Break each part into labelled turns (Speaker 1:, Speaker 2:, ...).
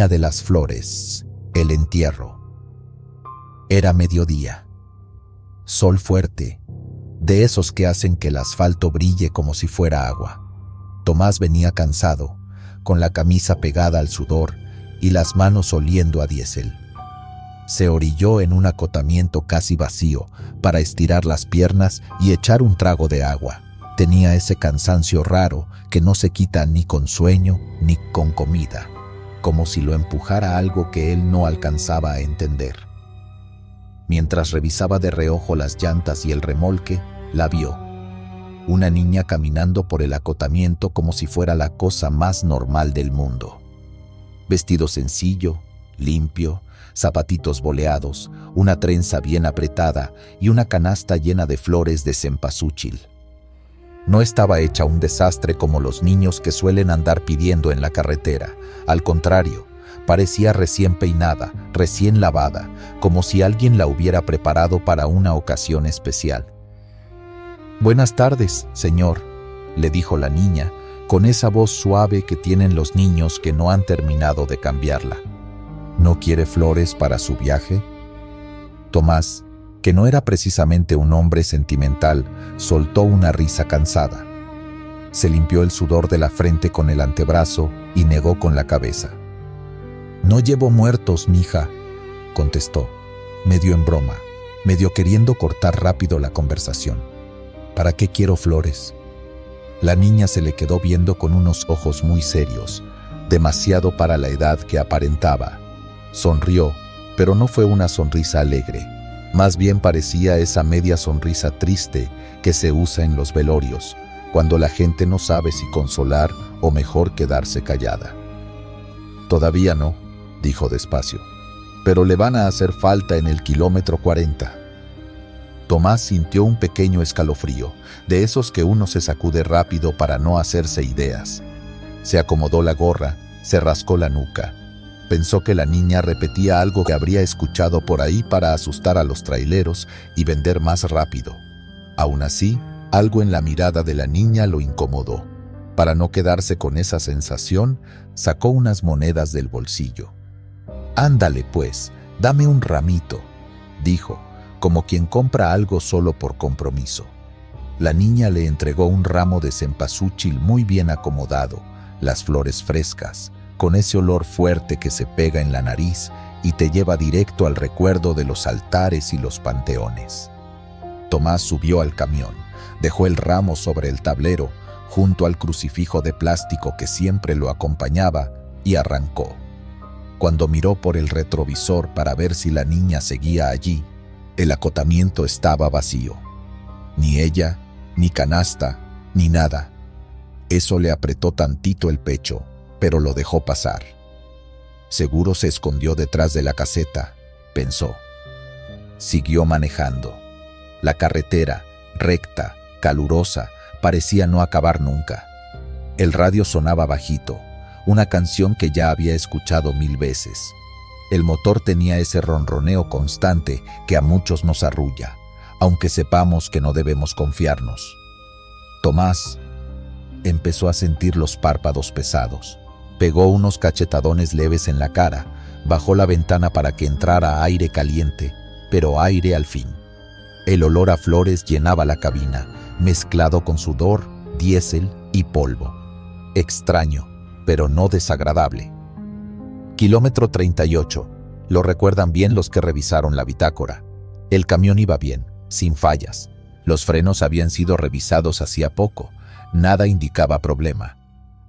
Speaker 1: Reina de las Flores, el entierro. Era mediodía. Sol fuerte, de esos que hacen que el asfalto brille como si fuera agua. Tomás venía cansado, con la camisa pegada al sudor y las manos oliendo a diésel. Se orilló en un acotamiento casi vacío para estirar las piernas y echar un trago de agua. Tenía ese cansancio raro que no se quita ni con sueño ni con comida, como si lo empujara algo que él no alcanzaba a entender. Mientras revisaba de reojo las llantas y el remolque, la vio. Una niña caminando por el acotamiento como si fuera la cosa más normal del mundo. Vestido sencillo, limpio, zapatitos boleados, una trenza bien apretada y una canasta llena de flores de cempasúchil. No estaba hecha un desastre como los niños que suelen andar pidiendo en la carretera. Al contrario, parecía recién peinada, recién lavada, como si alguien la hubiera preparado para una ocasión especial. «Buenas tardes, señor», le dijo la niña, con esa voz suave que tienen los niños que no han terminado de cambiarla. «¿No quiere flores para su viaje?» Tomás, que no era precisamente un hombre sentimental, soltó una risa cansada. Se limpió el sudor de la frente con el antebrazo y negó con la cabeza. «No llevo muertos, mija», contestó, medio en broma, medio queriendo cortar rápido la conversación. «¿Para qué quiero flores?» La niña se le quedó viendo con unos ojos muy serios, demasiado para la edad que aparentaba. Sonrió, pero no fue una sonrisa alegre. Más bien parecía esa media sonrisa triste que se usa en los velorios, cuando la gente no sabe si consolar o mejor quedarse callada. «Todavía no», dijo despacio, «pero le van a hacer falta en el kilómetro 40». Tomás sintió un pequeño escalofrío, de esos que uno se sacude rápido para no hacerse ideas. Se acomodó la gorra, se rascó la nuca. Pensó que la niña repetía algo que habría escuchado por ahí para asustar a los traileros y vender más rápido. Aún así, algo en la mirada de la niña lo incomodó. Para no quedarse con esa sensación, sacó unas monedas del bolsillo. «Ándale pues, dame un ramito», dijo, como quien compra algo solo por compromiso. La niña le entregó un ramo de cempasúchil muy bien acomodado, las flores frescas, con ese olor fuerte que se pega en la nariz y te lleva directo al recuerdo de los altares y los panteones. Tomás subió al camión, dejó el ramo sobre el tablero, junto al crucifijo de plástico que siempre lo acompañaba, y arrancó. Cuando miró por el retrovisor para ver si la niña seguía allí, el acotamiento estaba vacío. Ni ella, ni canasta, ni nada. Eso le apretó tantito el pecho, pero lo dejó pasar. Seguro se escondió detrás de la caseta, pensó. Siguió manejando. La carretera, recta, calurosa, parecía no acabar nunca. El radio sonaba bajito, una canción que ya había escuchado 1000 veces. El motor tenía ese ronroneo constante que a muchos nos arrulla, aunque sepamos que no debemos confiarnos. Tomás empezó a sentir los párpados pesados. Pegó unos cachetadones leves en la cara, bajó la ventana para que entrara aire caliente, pero aire al fin. El olor a flores llenaba la cabina, mezclado con sudor, diésel y polvo. Extraño, pero no desagradable. Kilómetro 38. Lo recuerdan bien los que revisaron la bitácora. El camión iba bien, sin fallas. Los frenos habían sido revisados hacía poco. Nada indicaba problema.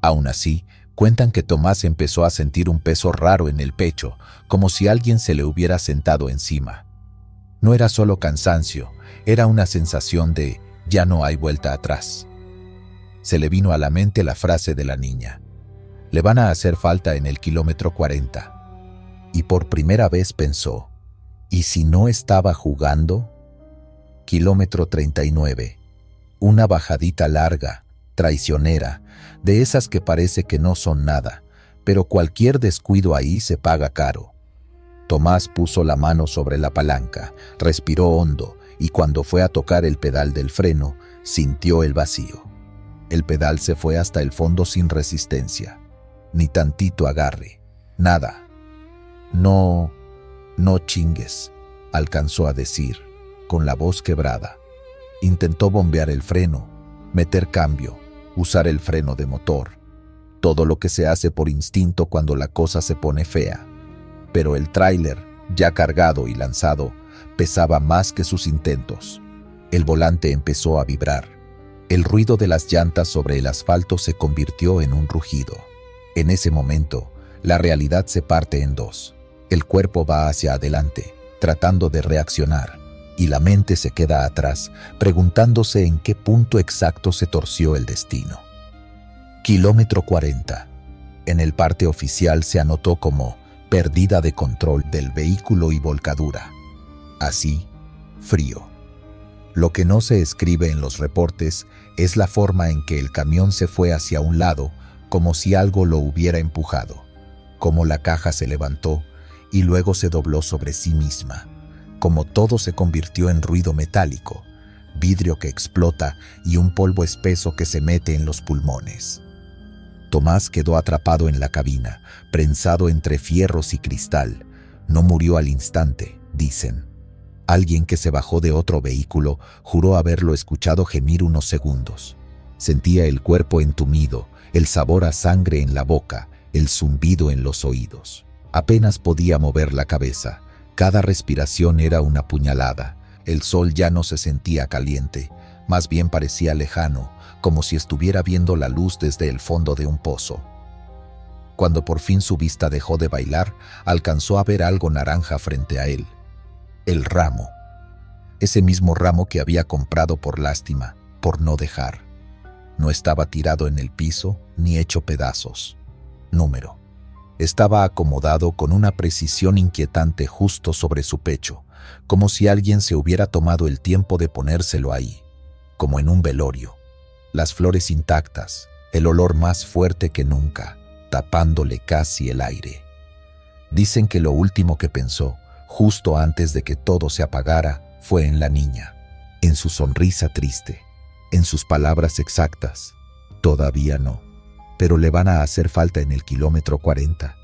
Speaker 1: Aún así, cuentan que Tomás empezó a sentir un peso raro en el pecho, como si alguien se le hubiera sentado encima. No era solo cansancio, era una sensación de «ya no hay vuelta atrás». Se le vino a la mente la frase de la niña. Le van a hacer falta en el kilómetro 40. Y por primera vez pensó, ¿y si no estaba jugando? Kilómetro 39. Una bajadita larga, traicionera, de esas que parece que no son nada, pero cualquier descuido ahí se paga caro. Tomás puso la mano sobre la palanca, respiró hondo y cuando fue a tocar el pedal del freno, sintió el vacío. El pedal se fue hasta el fondo sin resistencia. Ni tantito agarre, nada. No, no chingues, alcanzó a decir, con la voz quebrada. Intentó bombear el freno, meter cambio, usar el freno de motor. Todo lo que se hace por instinto cuando la cosa se pone fea. Pero el tráiler, ya cargado y lanzado, pesaba más que sus intentos. El volante empezó a vibrar. El ruido de las llantas sobre el asfalto se convirtió en un rugido. En ese momento, la realidad se parte en dos. El cuerpo va hacia adelante, tratando de reaccionar, y la mente se queda atrás, preguntándose en qué punto exacto se torció el destino. Kilómetro 40. En el parte oficial se anotó como pérdida de control del vehículo y volcadura. Así, frío. Lo que no se escribe en los reportes es la forma en que el camión se fue hacia un lado, como si algo lo hubiera empujado, como la caja se levantó y luego se dobló sobre sí misma, como todo se convirtió en ruido metálico, vidrio que explota y un polvo espeso que se mete en los pulmones. Tomás quedó atrapado en la cabina, prensado entre fierros y cristal. No murió al instante, dicen. Alguien que se bajó de otro vehículo juró haberlo escuchado gemir unos segundos. Sentía el cuerpo entumido, el sabor a sangre en la boca, el zumbido en los oídos. Apenas podía mover la cabeza. Cada respiración era una puñalada. El sol ya no se sentía caliente, más bien parecía lejano, como si estuviera viendo la luz desde el fondo de un pozo. Cuando por fin su vista dejó de bailar, alcanzó a ver algo naranja frente a él. El ramo. Ese mismo ramo que había comprado por lástima, por no dejar. No estaba tirado en el piso ni hecho pedazos. Número. Estaba acomodado con una precisión inquietante justo sobre su pecho, como si alguien se hubiera tomado el tiempo de ponérselo ahí, como en un velorio. Las flores intactas, el olor más fuerte que nunca, tapándole casi el aire. Dicen que lo último que pensó, justo antes de que todo se apagara, fue en la niña, en su sonrisa triste, en sus palabras exactas. Todavía no, pero le van a hacer falta en el kilómetro 40.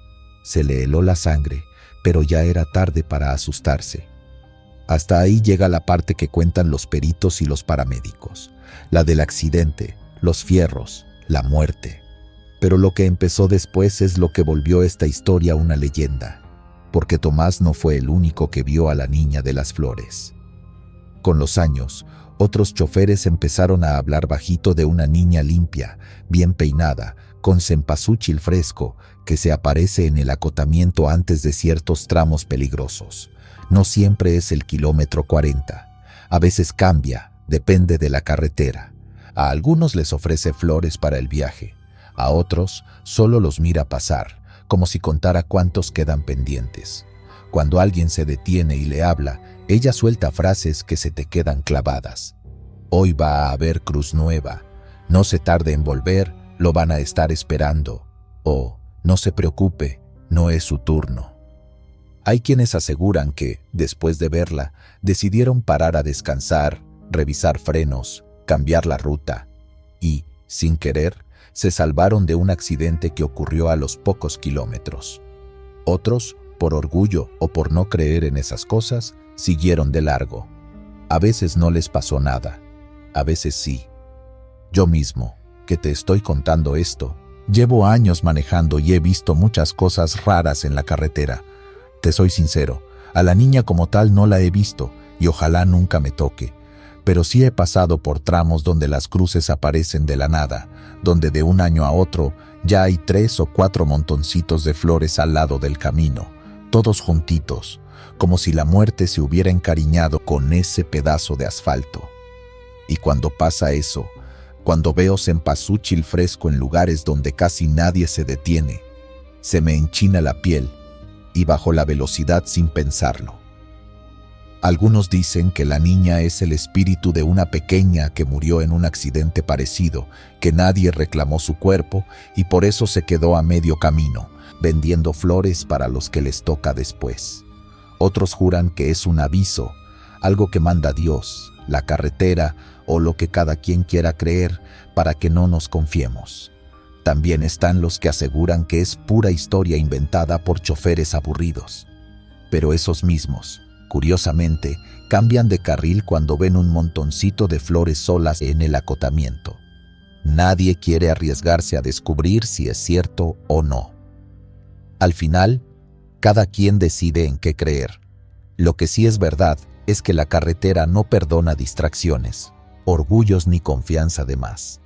Speaker 1: Se le heló la sangre, pero ya era tarde para asustarse. Hasta ahí llega la parte que cuentan los peritos y los paramédicos, la del accidente, los fierros, la muerte. Pero lo que empezó después es lo que volvió esta historia una leyenda, porque Tomás no fue el único que vio a la niña de las flores. Con los años, otros choferes empezaron a hablar bajito de una niña limpia, bien peinada, con cempasúchil fresco, que se aparece en el acotamiento antes de ciertos tramos peligrosos. No siempre es el kilómetro 40. A veces cambia, depende de la carretera. A algunos les ofrece flores para el viaje. A otros solo los mira pasar, como si contara cuántos quedan pendientes. Cuando alguien se detiene y le habla, ella suelta frases que se te quedan clavadas. Hoy va a haber cruz nueva. No se tarde en volver, lo van a estar esperando. O, no se preocupe, no es su turno. Hay quienes aseguran que, después de verla, decidieron parar a descansar, revisar frenos, cambiar la ruta y, sin querer, se salvaron de un accidente que ocurrió a los pocos kilómetros. Otros, por orgullo o por no creer en esas cosas, siguieron de largo. A veces no les pasó nada, a veces sí. Yo mismo, que te estoy contando esto, llevo años manejando y he visto muchas cosas raras en la carretera. Te soy sincero, a la niña como tal no la he visto y ojalá nunca me toque. Pero sí he pasado por tramos donde las cruces aparecen de la nada, donde de un año a otro ya hay 3 o 4 montoncitos de flores al lado del camino, todos juntitos, como si la muerte se hubiera encariñado con ese pedazo de asfalto. Y cuando pasa eso, cuando veo cempasúchil fresco en lugares donde casi nadie se detiene, se me enchina la piel y bajo la velocidad sin pensarlo. Algunos dicen que la niña es el espíritu de una pequeña que murió en un accidente parecido, que nadie reclamó su cuerpo y por eso se quedó a medio camino, vendiendo flores para los que les toca después. Otros juran que es un aviso, algo que manda Dios, la carretera o lo que cada quien quiera creer para que no nos confiemos. También están los que aseguran que es pura historia inventada por choferes aburridos. Pero esos mismos, curiosamente, cambian de carril cuando ven un montoncito de flores solas en el acotamiento. Nadie quiere arriesgarse a descubrir si es cierto o no. Al final, cada quien decide en qué creer. Lo que sí es verdad es que la carretera no perdona distracciones, orgullos ni confianza de más.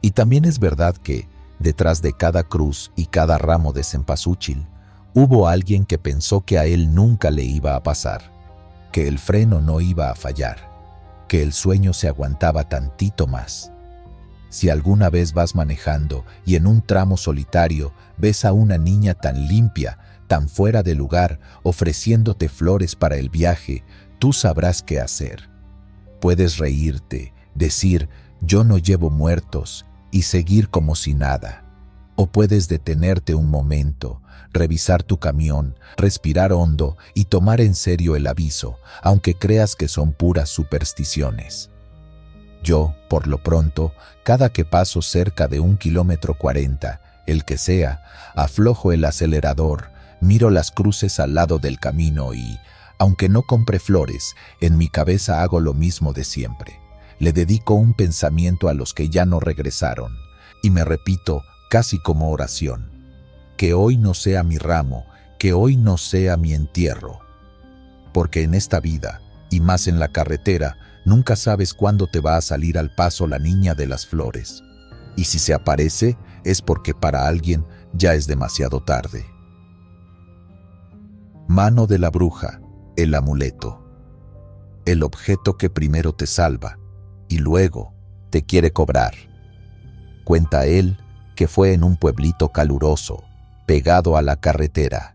Speaker 1: Y también es verdad que, detrás de cada cruz y cada ramo de cempasúchil, hubo alguien que pensó que a él nunca le iba a pasar, que el freno no iba a fallar, que el sueño se aguantaba tantito más. Si alguna vez vas manejando y en un tramo solitario ves a una niña tan limpia, tan fuera de lugar, ofreciéndote flores para el viaje, tú sabrás qué hacer. Puedes reírte, decir, yo no llevo muertos, y seguir como si nada. O puedes detenerte un momento, revisar tu camión, respirar hondo y tomar en serio el aviso, aunque creas que son puras supersticiones. Yo, por lo pronto, cada que paso cerca de 1,40 km, el que sea, aflojo el acelerador, miro las cruces al lado del camino y, aunque no compre flores, en mi cabeza hago lo mismo de siempre. Le dedico un pensamiento a los que ya no regresaron y me repito, casi como oración, que hoy no sea mi ramo, que hoy no sea mi entierro. Porque en esta vida, y más en la carretera, nunca sabes cuándo te va a salir al paso la niña de las flores. Y si se aparece, es porque para alguien ya es demasiado tarde. Mano de la bruja, el amuleto. El objeto que primero te salva y luego te quiere cobrar. Cuenta él que fue en un pueblito caluroso, pegado a la carretera.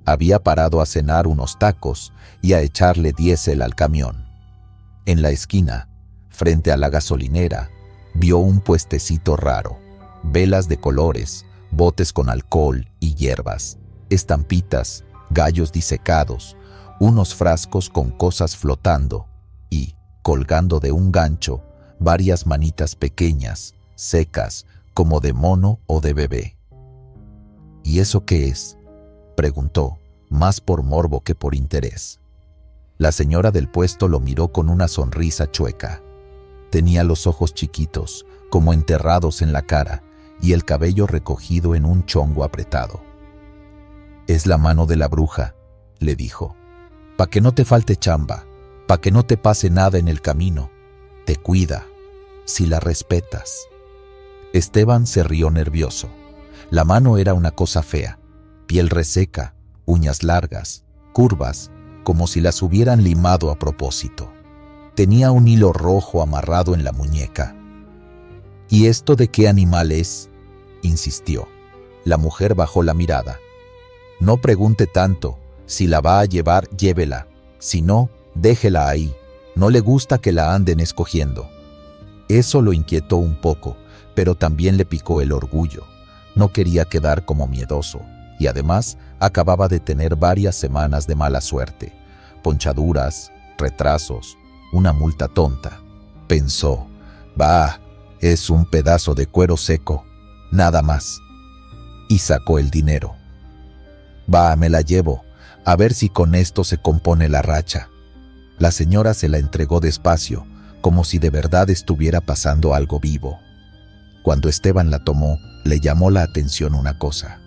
Speaker 1: Había parado a cenar unos tacos y a echarle diésel al camión. En la esquina, frente a la gasolinera, vio un puestecito raro, velas de colores, botes con alcohol y hierbas, estampitas, gallos disecados, unos frascos con cosas flotando y, colgando de un gancho, varias manitas pequeñas, secas, como de mono o de bebé. ¿Y eso qué es?, preguntó, más por morbo que por interés. La señora del puesto lo miró con una sonrisa chueca. Tenía los ojos chiquitos, como enterrados en la cara, y el cabello recogido en un chongo apretado. «Es la mano de la bruja», le dijo. «Pa' que no te falte chamba, pa' que no te pase nada en el camino. Te cuida, si la respetas». Esteban se rió nervioso. La mano era una cosa fea, piel reseca, uñas largas, curvas, como si las hubieran limado a propósito. Tenía un hilo rojo amarrado en la muñeca. «¿Y esto de qué animal es?», insistió. La mujer bajó la mirada. «No pregunte tanto. Si la va a llevar, llévela. Si no, déjela ahí. No le gusta que la anden escogiendo». Eso lo inquietó un poco, pero también le picó el orgullo. No quería quedar como miedoso, y además acababa de tener varias semanas de mala suerte. Ponchaduras, retrasos, una multa tonta. Pensó, «Bah, es un pedazo de cuero seco, nada más». Y sacó el dinero. «Va, me la llevo, a ver si con esto se compone la racha». La señora se la entregó despacio, como si de verdad estuviera pasando algo vivo. Cuando Esteban la tomó, le llamó la atención una cosa.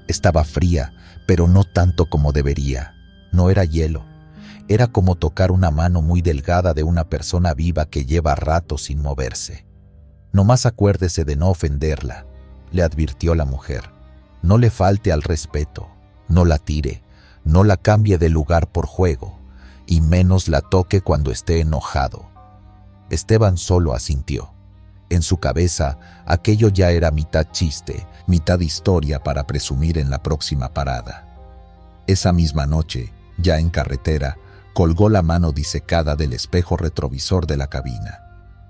Speaker 1: Estaba fría, pero no tanto como debería. No era hielo. Era como tocar una mano muy delgada de una persona viva que lleva rato sin moverse. «Nomás acuérdese de no ofenderla», le advirtió la mujer. «No le falte al respeto, no la tire, no la cambie de lugar por juego, y menos la toque cuando esté enojado». Esteban solo asintió. En su cabeza, aquello ya era mitad chiste, mitad historia para presumir en la próxima parada. Esa misma noche, ya en carretera, colgó la mano disecada del espejo retrovisor de la cabina.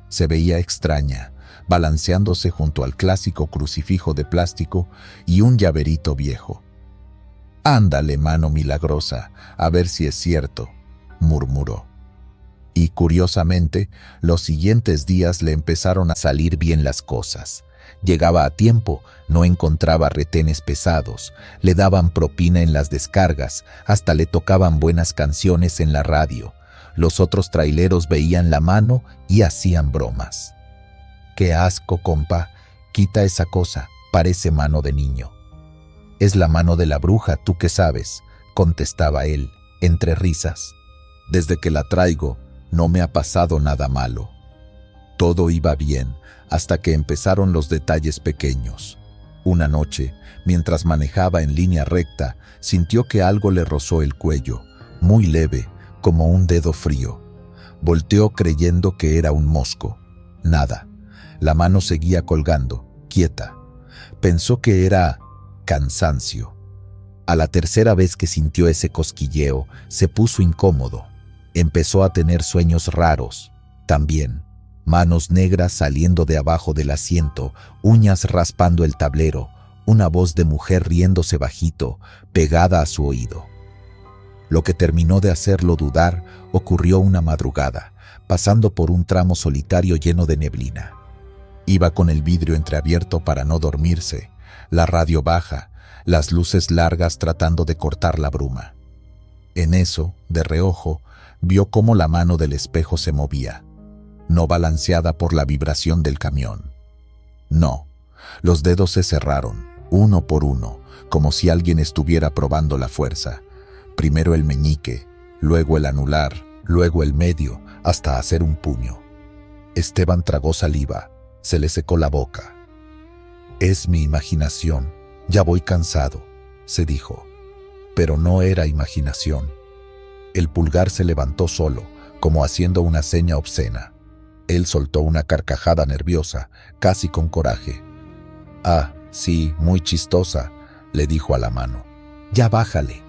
Speaker 1: Se veía extraña, balanceándose junto al clásico crucifijo de plástico y un llaverito viejo. «Ándale, mano milagrosa, a ver si es cierto», murmuró. Y curiosamente, los siguientes días le empezaron a salir bien las cosas. Llegaba a tiempo, no encontraba retenes pesados, le daban propina en las descargas, hasta le tocaban buenas canciones en la radio. Los otros traileros veían la mano y hacían bromas. «Qué asco, compa, quita esa cosa, parece mano de niño». «Es la mano de la bruja, ¿tú qué sabes?», contestaba él, entre risas. «Desde que la traigo, no me ha pasado nada malo». Todo iba bien, hasta que empezaron los detalles pequeños. Una noche, mientras manejaba en línea recta, sintió que algo le rozó el cuello, muy leve, como un dedo frío. Volteó creyendo que era un mosco. Nada. La mano seguía colgando, quieta. Pensó que era cansancio. A la tercera vez que sintió ese cosquilleo, se puso incómodo. Empezó a tener sueños raros. También, manos negras saliendo de abajo del asiento, uñas raspando el tablero, una voz de mujer riéndose bajito, pegada a su oído. Lo que terminó de hacerlo dudar ocurrió una madrugada, pasando por un tramo solitario lleno de neblina. Iba con el vidrio entreabierto para no dormirse, la radio baja, las luces largas tratando de cortar la bruma. En eso, de reojo, vio cómo la mano del espejo se movía, no balanceada por la vibración del camión. No, los dedos se cerraron, uno por uno, como si alguien estuviera probando la fuerza. Primero el meñique, luego el anular, luego el medio, hasta hacer un puño. Esteban tragó saliva, se le secó la boca. «Es mi imaginación, ya voy cansado», se dijo. Pero no era imaginación. El pulgar se levantó solo, como haciendo una seña obscena. Él soltó una carcajada nerviosa, casi con coraje. «Ah, sí, muy chistosa», le dijo a la mano. «Ya bájale».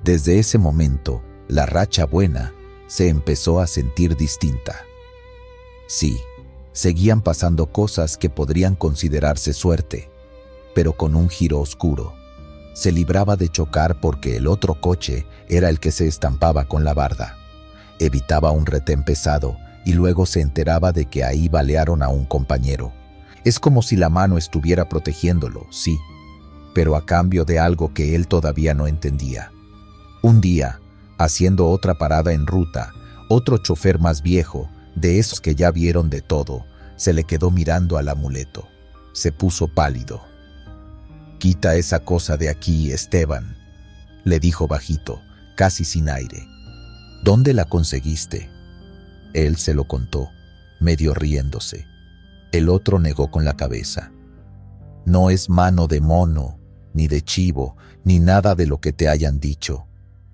Speaker 1: Desde ese momento, la racha buena se empezó a sentir distinta. Sí, seguían pasando cosas que podrían considerarse suerte, pero con un giro oscuro. Se libraba de chocar porque el otro coche era el que se estampaba con la barda. Evitaba un retén pesado y luego se enteraba de que ahí balearon a un compañero. Es como si la mano estuviera protegiéndolo, sí, pero a cambio de algo que él todavía no entendía. Un día, haciendo otra parada en ruta, otro chofer más viejo, de esos que ya vieron de todo, se le quedó mirando al amuleto. Se puso pálido. «Quita esa cosa de aquí, Esteban», le dijo bajito, casi sin aire. «¿Dónde la conseguiste?». Él se lo contó, medio riéndose. El otro negó con la cabeza. «No es mano de mono, ni de chivo, ni nada de lo que te hayan dicho.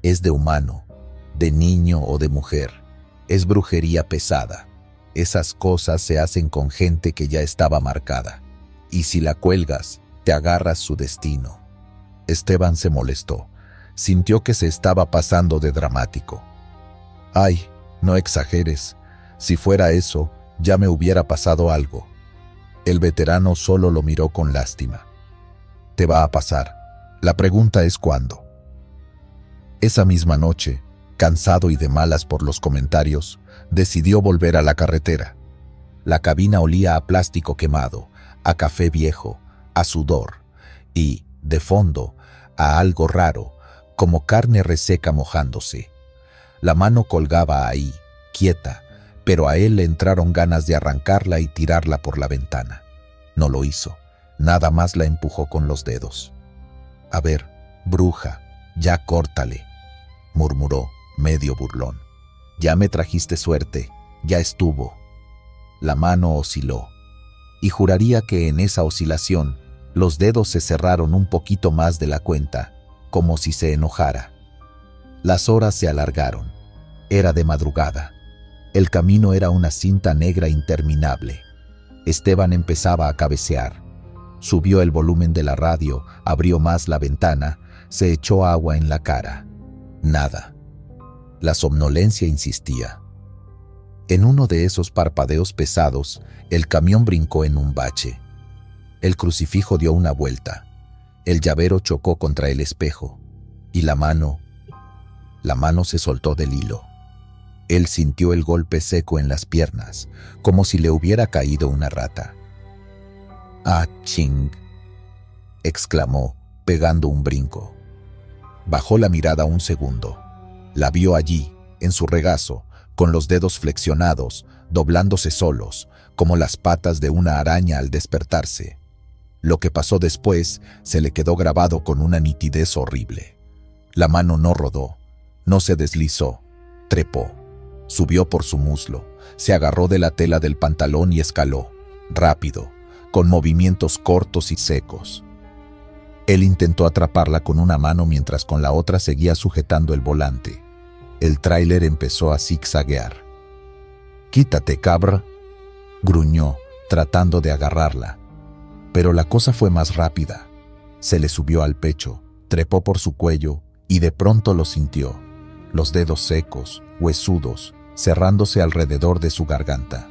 Speaker 1: Es de humano, de niño o de mujer. Es brujería pesada. Esas cosas se hacen con gente que ya estaba marcada. Y si la cuelgas, te agarras su destino». Esteban se molestó. Sintió que se estaba pasando de dramático. «Ay, no exageres. Si fuera eso, ya me hubiera pasado algo». El veterano solo lo miró con lástima. «Te va a pasar. La pregunta es cuándo». Esa misma noche, cansado y de malas por los comentarios, decidió volver a la carretera. La cabina olía a plástico quemado, a café viejo, a sudor y, de fondo, a algo raro, como carne reseca mojándose. La mano colgaba ahí, quieta, pero a él le entraron ganas de arrancarla y tirarla por la ventana. No lo hizo, nada más la empujó con los dedos. «A ver, bruja, ya córtale», murmuró, medio burlón. «Ya me trajiste suerte, ya estuvo». La mano osciló, y juraría que en esa oscilación los dedos se cerraron un poquito más de la cuenta, como si se enojara. Las horas se alargaron. Era de madrugada. El camino era una cinta negra interminable. Esteban empezaba a cabecear. Subió el volumen de la radio, abrió más la ventana, se echó agua en la cara. Nada. La somnolencia insistía. En uno de esos parpadeos pesados, el camión brincó en un bache. El crucifijo dio una vuelta. El llavero chocó contra el espejo. Y la mano se soltó del hilo. Él sintió el golpe seco en las piernas, como si le hubiera caído una rata. «¡Ah, ching!», exclamó, pegando un brinco. Bajó la mirada un segundo. La vio allí, en su regazo, con los dedos flexionados, doblándose solos, como las patas de una araña al despertarse. Lo que pasó después se le quedó grabado con una nitidez horrible. La mano no rodó, no se deslizó, trepó, subió por su muslo, se agarró de la tela del pantalón y escaló, rápido, con movimientos cortos y secos. Él intentó atraparla con una mano mientras con la otra seguía sujetando el volante. El tráiler empezó a zigzaguear. «¡Quítate, cabra!», gruñó, tratando de agarrarla. Pero la cosa fue más rápida. Se le subió al pecho, trepó por su cuello y de pronto lo sintió, los dedos secos, huesudos, cerrándose alrededor de su garganta.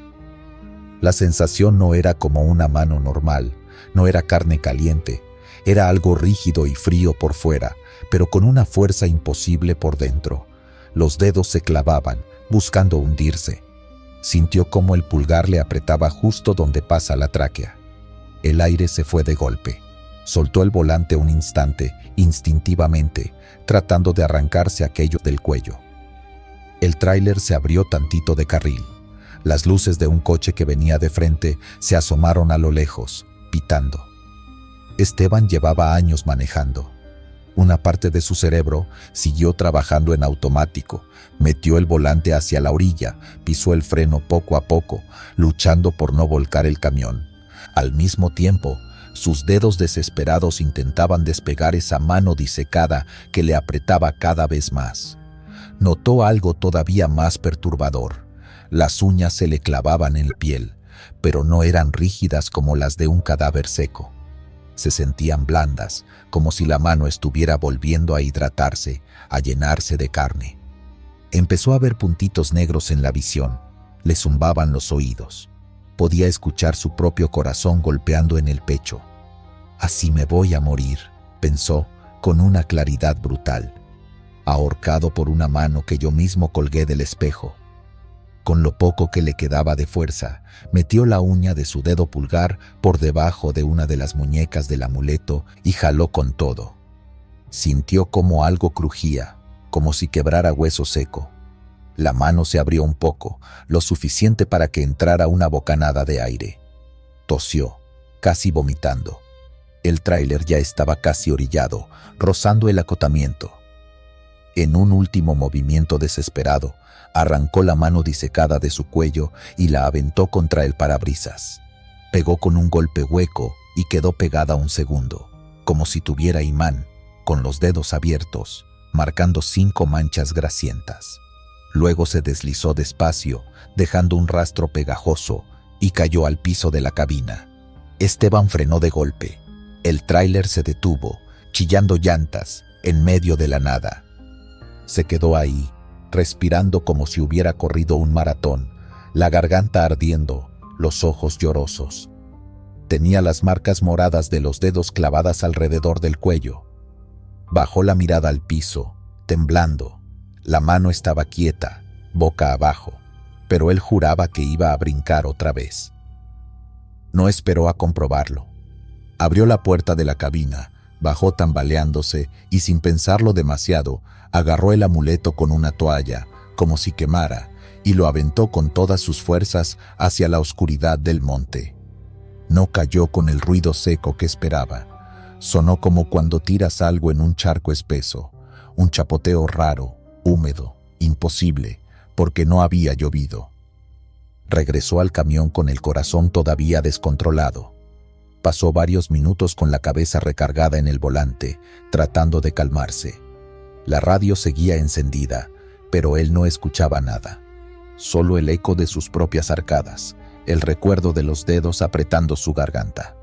Speaker 1: La sensación no era como una mano normal, no era carne caliente, era algo rígido y frío por fuera, pero con una fuerza imposible por dentro. Los dedos se clavaban, buscando hundirse. Sintió cómo el pulgar le apretaba justo donde pasa la tráquea. El aire se fue de golpe. Soltó el volante un instante, instintivamente, tratando de arrancarse aquello del cuello. El tráiler se abrió tantito de carril. Las luces de un coche que venía de frente se asomaron a lo lejos, pitando. Esteban llevaba años manejando. Una parte de su cerebro siguió trabajando en automático, metió el volante hacia la orilla, pisó el freno poco a poco, luchando por no volcar el camión. Al mismo tiempo, sus dedos desesperados intentaban despegar esa mano disecada que le apretaba cada vez más. Notó algo todavía más perturbador. Las uñas se le clavaban en la piel, pero no eran rígidas como las de un cadáver seco. Se sentían blandas, como si la mano estuviera volviendo a hidratarse, a llenarse de carne. Empezó a ver puntitos negros en la visión. Le zumbaban los oídos. Podía escuchar su propio corazón golpeando en el pecho. «Así me voy a morir», pensó, con una claridad brutal. «Ahorcado por una mano que yo mismo colgué del espejo». Con lo poco que le quedaba de fuerza, metió la uña de su dedo pulgar por debajo de una de las muñecas del amuleto y jaló con todo. Sintió como algo crujía, como si quebrara hueso seco. La mano se abrió un poco, lo suficiente para que entrara una bocanada de aire. Tosió, casi vomitando. El tráiler ya estaba casi orillado, rozando el acotamiento. En un último movimiento desesperado, arrancó la mano disecada de su cuello y la aventó contra el parabrisas. Pegó con un golpe hueco y quedó pegada un segundo, como si tuviera imán, con los dedos abiertos, marcando 5 manchas grasientas. Luego se deslizó despacio, dejando un rastro pegajoso, y cayó al piso de la cabina. Esteban frenó de golpe. El tráiler se detuvo, chillando llantas, en medio de la nada. Se quedó ahí, respirando como si hubiera corrido un maratón, la garganta ardiendo, los ojos llorosos. Tenía las marcas moradas de los dedos clavadas alrededor del cuello. Bajó la mirada al piso, temblando. La mano estaba quieta, boca abajo, pero él juraba que iba a brincar otra vez. No esperó a comprobarlo. Abrió la puerta de la cabina, bajó tambaleándose y sin pensarlo demasiado, agarró el amuleto con una toalla, como si quemara, y lo aventó con todas sus fuerzas hacia la oscuridad del monte. No cayó con el ruido seco que esperaba. Sonó como cuando tiras algo en un charco espeso, un chapoteo raro, húmedo, imposible, porque no había llovido. Regresó al camión con el corazón todavía descontrolado. Pasó varios minutos con la cabeza recargada en el volante, tratando de calmarse. La radio seguía encendida, pero él no escuchaba nada. Solo el eco de sus propias arcadas, el recuerdo de los dedos apretando su garganta.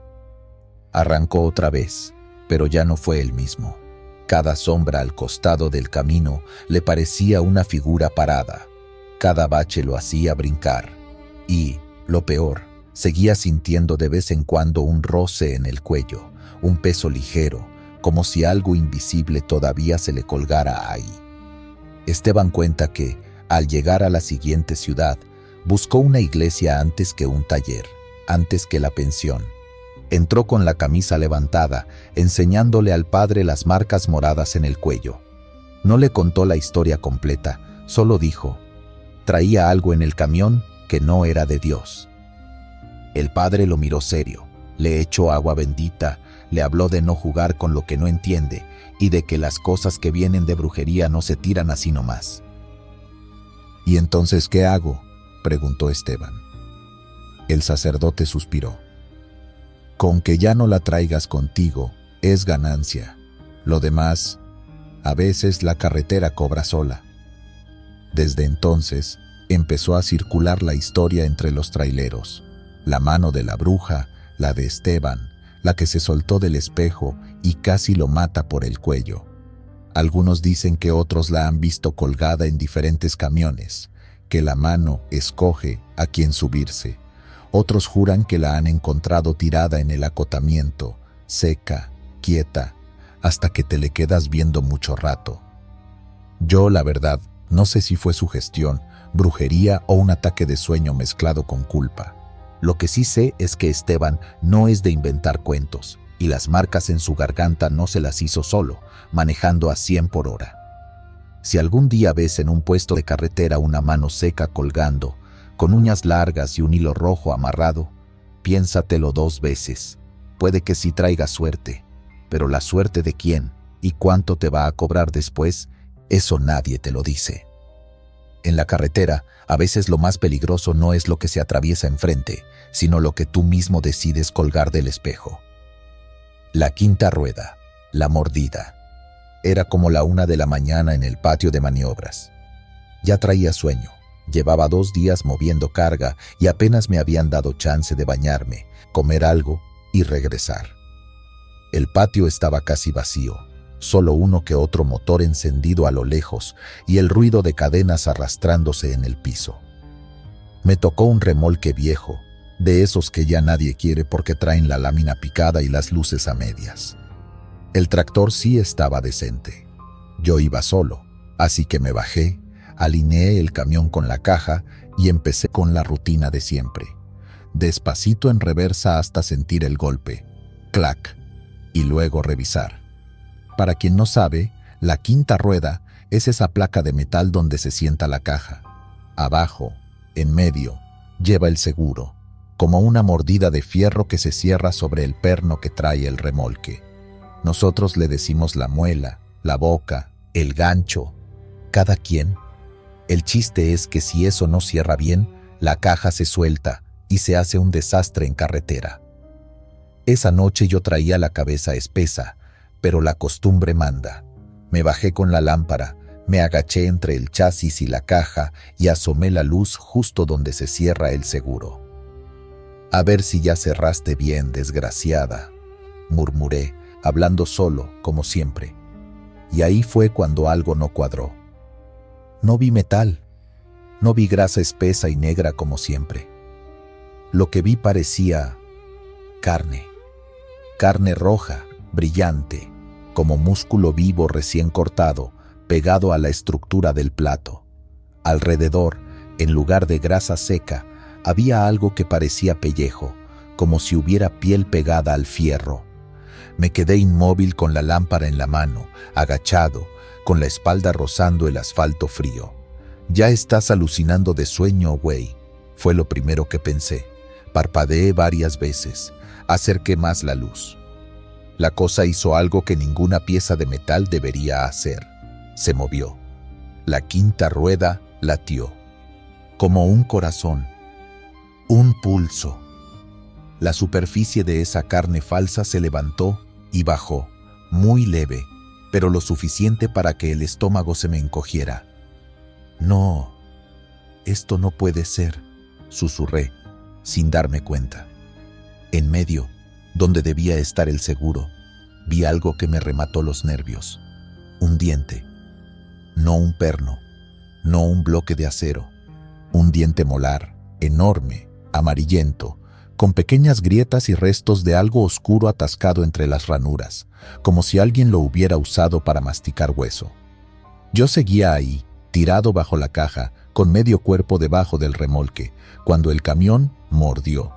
Speaker 1: Arrancó otra vez, pero ya no fue el mismo. Cada sombra al costado del camino le parecía una figura parada. Cada bache lo hacía brincar. Y, lo peor, seguía sintiendo de vez en cuando un roce en el cuello, un peso ligero, como si algo invisible todavía se le colgara ahí. Esteban cuenta que, al llegar a la siguiente ciudad, buscó una iglesia antes que un taller, antes que la pensión. Entró con la camisa levantada, enseñándole al padre las marcas moradas en el cuello. No le contó la historia completa, solo dijo: traía algo en el camión que no era de Dios. El padre lo miró serio, le echó agua bendita, le habló de no jugar con lo que no entiende y de que las cosas que vienen de brujería no se tiran así nomás. ¿Y entonces qué hago?, preguntó Esteban. El sacerdote suspiró. Con que ya no la traigas contigo es ganancia. Lo demás, a veces la carretera cobra sola. Desde entonces empezó a circular la historia entre los traileros. La mano de la bruja, la de Esteban, la que se soltó del espejo y casi lo mata por el cuello. Algunos dicen que otros la han visto colgada en diferentes camiones, que la mano escoge a quién subirse. Otros juran que la han encontrado tirada en el acotamiento, seca, quieta, hasta que te le quedas viendo mucho rato. Yo, la verdad, no sé si fue sugestión, brujería o un ataque de sueño mezclado con culpa. Lo que sí sé es que Esteban no es de inventar cuentos, y las marcas en su garganta no se las hizo solo, manejando a 100 por hora. Si algún día ves en un puesto de carretera una mano seca colgando, con uñas largas y un hilo rojo amarrado, piénsatelo 2 veces. Puede que sí traiga suerte, pero la suerte de quién y cuánto te va a cobrar después, eso nadie te lo dice. En la carretera, a veces lo más peligroso no es lo que se atraviesa enfrente, sino lo que tú mismo decides colgar del espejo. La quinta rueda, la mordida. Era como la 1 de la mañana en el patio de maniobras. Ya traía sueño. Llevaba 2 días moviendo carga y apenas me habían dado chance de bañarme, comer algo y regresar. El patio estaba casi vacío, solo uno que otro motor encendido a lo lejos y el ruido de cadenas arrastrándose en el piso. Me tocó un remolque viejo, de esos que ya nadie quiere porque traen la lámina picada y las luces a medias. El tractor sí estaba decente. Yo iba solo, así que me bajé, alineé el camión con la caja y empecé con la rutina de siempre. Despacito en reversa hasta sentir el golpe, clac, y luego revisar. Para quien no sabe, la quinta rueda es esa placa de metal donde se sienta la caja. Abajo, en medio, lleva el seguro, como una mordida de fierro que se cierra sobre el perno que trae el remolque. Nosotros le decimos la muela, la boca, el gancho, cada quien. El chiste es que si eso no cierra bien, la caja se suelta y se hace un desastre en carretera. Esa noche yo traía la cabeza espesa, pero la costumbre manda. Me bajé con la lámpara, me agaché entre el chasis y la caja y asomé la luz justo donde se cierra el seguro. A ver si ya cerraste bien, desgraciada, murmuré, hablando solo, como siempre. Y ahí fue cuando algo no cuadró. No vi metal, no vi grasa espesa y negra como siempre. Lo que vi parecía carne roja, brillante, como músculo vivo recién cortado, pegado a la estructura del plato. Alrededor, en lugar de grasa seca, había algo que parecía pellejo, como si hubiera piel pegada al fierro. Me quedé inmóvil con la lámpara en la mano, agachado, con la espalda rozando el asfalto frío. Ya estás alucinando de sueño, güey, fue lo primero que pensé. Parpadeé varias veces, acerqué más la luz. La cosa hizo algo que ninguna pieza de metal debería hacer. Se movió. La quinta rueda latió, como un corazón, un pulso. La superficie de esa carne falsa se levantó y bajó, muy leve, pero lo suficiente para que el estómago se me encogiera. No, esto no puede ser, susurré, sin darme cuenta. En medio, donde debía estar el seguro, vi algo que me remató los nervios. Un diente, no un perno, no un bloque de acero, un diente molar, enorme, amarillento, con pequeñas grietas y restos de algo oscuro atascado entre las ranuras, como si alguien lo hubiera usado para masticar hueso. Yo seguía ahí, tirado bajo la caja, con medio cuerpo debajo del remolque, cuando el camión mordió.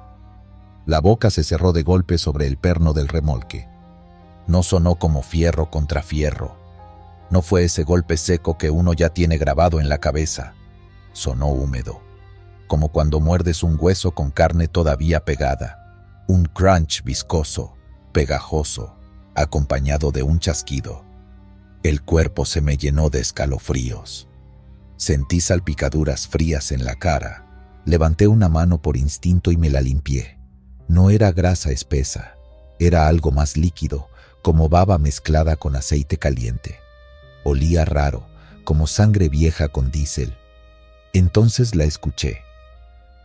Speaker 1: La boca se cerró de golpe sobre el perno del remolque. No sonó como fierro contra fierro. No fue ese golpe seco que uno ya tiene grabado en la cabeza. Sonó húmedo, como cuando muerdes un hueso con carne todavía pegada. Un crunch viscoso, pegajoso, acompañado de un chasquido. El cuerpo se me llenó de escalofríos. Sentí salpicaduras frías en la cara. Levanté una mano por instinto y me la limpié. No era grasa espesa, era algo más líquido, como baba mezclada con aceite caliente. Olía raro, como sangre vieja con diésel. Entonces la escuché.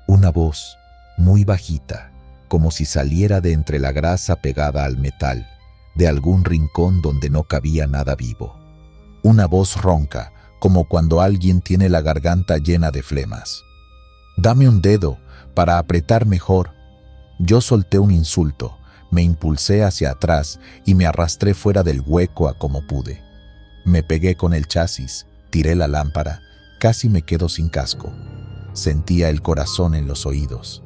Speaker 1: Una voz, muy bajita, como si saliera de entre la grasa pegada al metal, de algún rincón donde no cabía nada vivo. Una voz ronca, como cuando alguien tiene la garganta llena de flemas. «Dame un dedo para apretar mejor». Yo solté un insulto, me impulsé hacia atrás y me arrastré fuera del hueco a como pude. Me pegué con el chasis, tiré la lámpara, casi me quedo sin casco. Sentía el corazón en los oídos.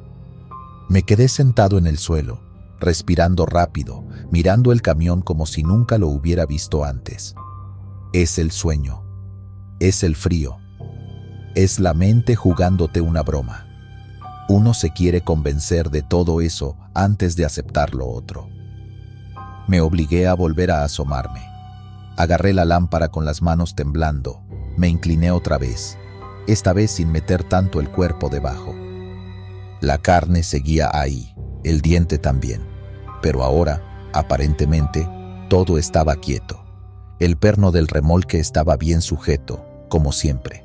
Speaker 1: Me quedé sentado en el suelo, respirando rápido, mirando el camión como si nunca lo hubiera visto antes. Es el sueño, es el frío, es la mente jugándote una broma. Uno se quiere convencer de todo eso antes de aceptar lo otro. Me obligué a volver a asomarme. Agarré la lámpara con las manos temblando, me incliné otra vez, esta vez sin meter tanto el cuerpo debajo. La carne seguía ahí, el diente también, pero ahora, aparentemente, todo estaba quieto. El perno del remolque estaba bien sujeto, como siempre.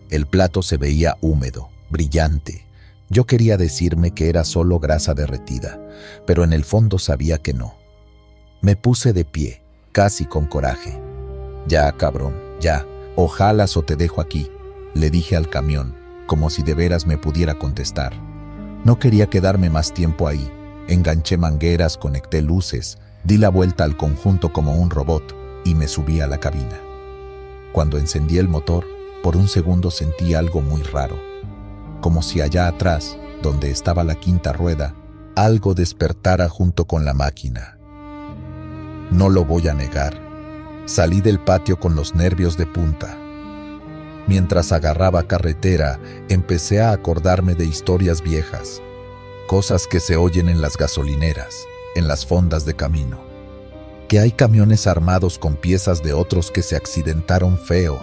Speaker 1: El plato se veía húmedo, brillante. Yo quería decirme que era solo grasa derretida, pero en el fondo sabía que no. Me puse de pie, casi con coraje. «Ya, cabrón, ya, ojalá o te dejo aquí», le dije al camión, como si de veras me pudiera contestar. No quería quedarme más tiempo ahí. Enganché mangueras, conecté luces, di la vuelta al conjunto como un robot y me subí a la cabina. Cuando encendí el motor, por un segundo sentí algo muy raro, como si allá atrás, donde estaba la quinta rueda, algo despertara junto con la máquina. No lo voy a negar, salí del patio con los nervios de punta. Mientras agarraba carretera, empecé a acordarme de historias viejas, cosas que se oyen en las gasolineras, en las fondas de camino. Que hay camiones armados con piezas de otros que se accidentaron feo,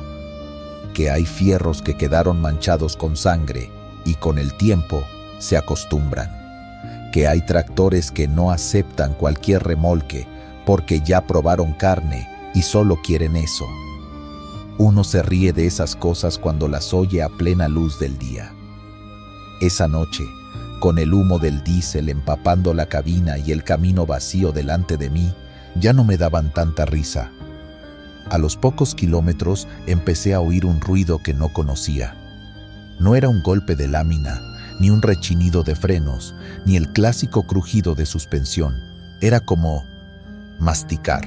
Speaker 1: que hay fierros que quedaron manchados con sangre y con el tiempo se acostumbran, que hay tractores que no aceptan cualquier remolque porque ya probaron carne y solo quieren eso. Uno se ríe de esas cosas cuando las oye a plena luz del día. Esa noche, con el humo del diésel empapando la cabina y el camino vacío delante de mí, ya no me daban tanta risa. A los pocos kilómetros empecé a oír un ruido que no conocía. No era un golpe de lámina, ni un rechinido de frenos, ni el clásico crujido de suspensión. Era como masticar.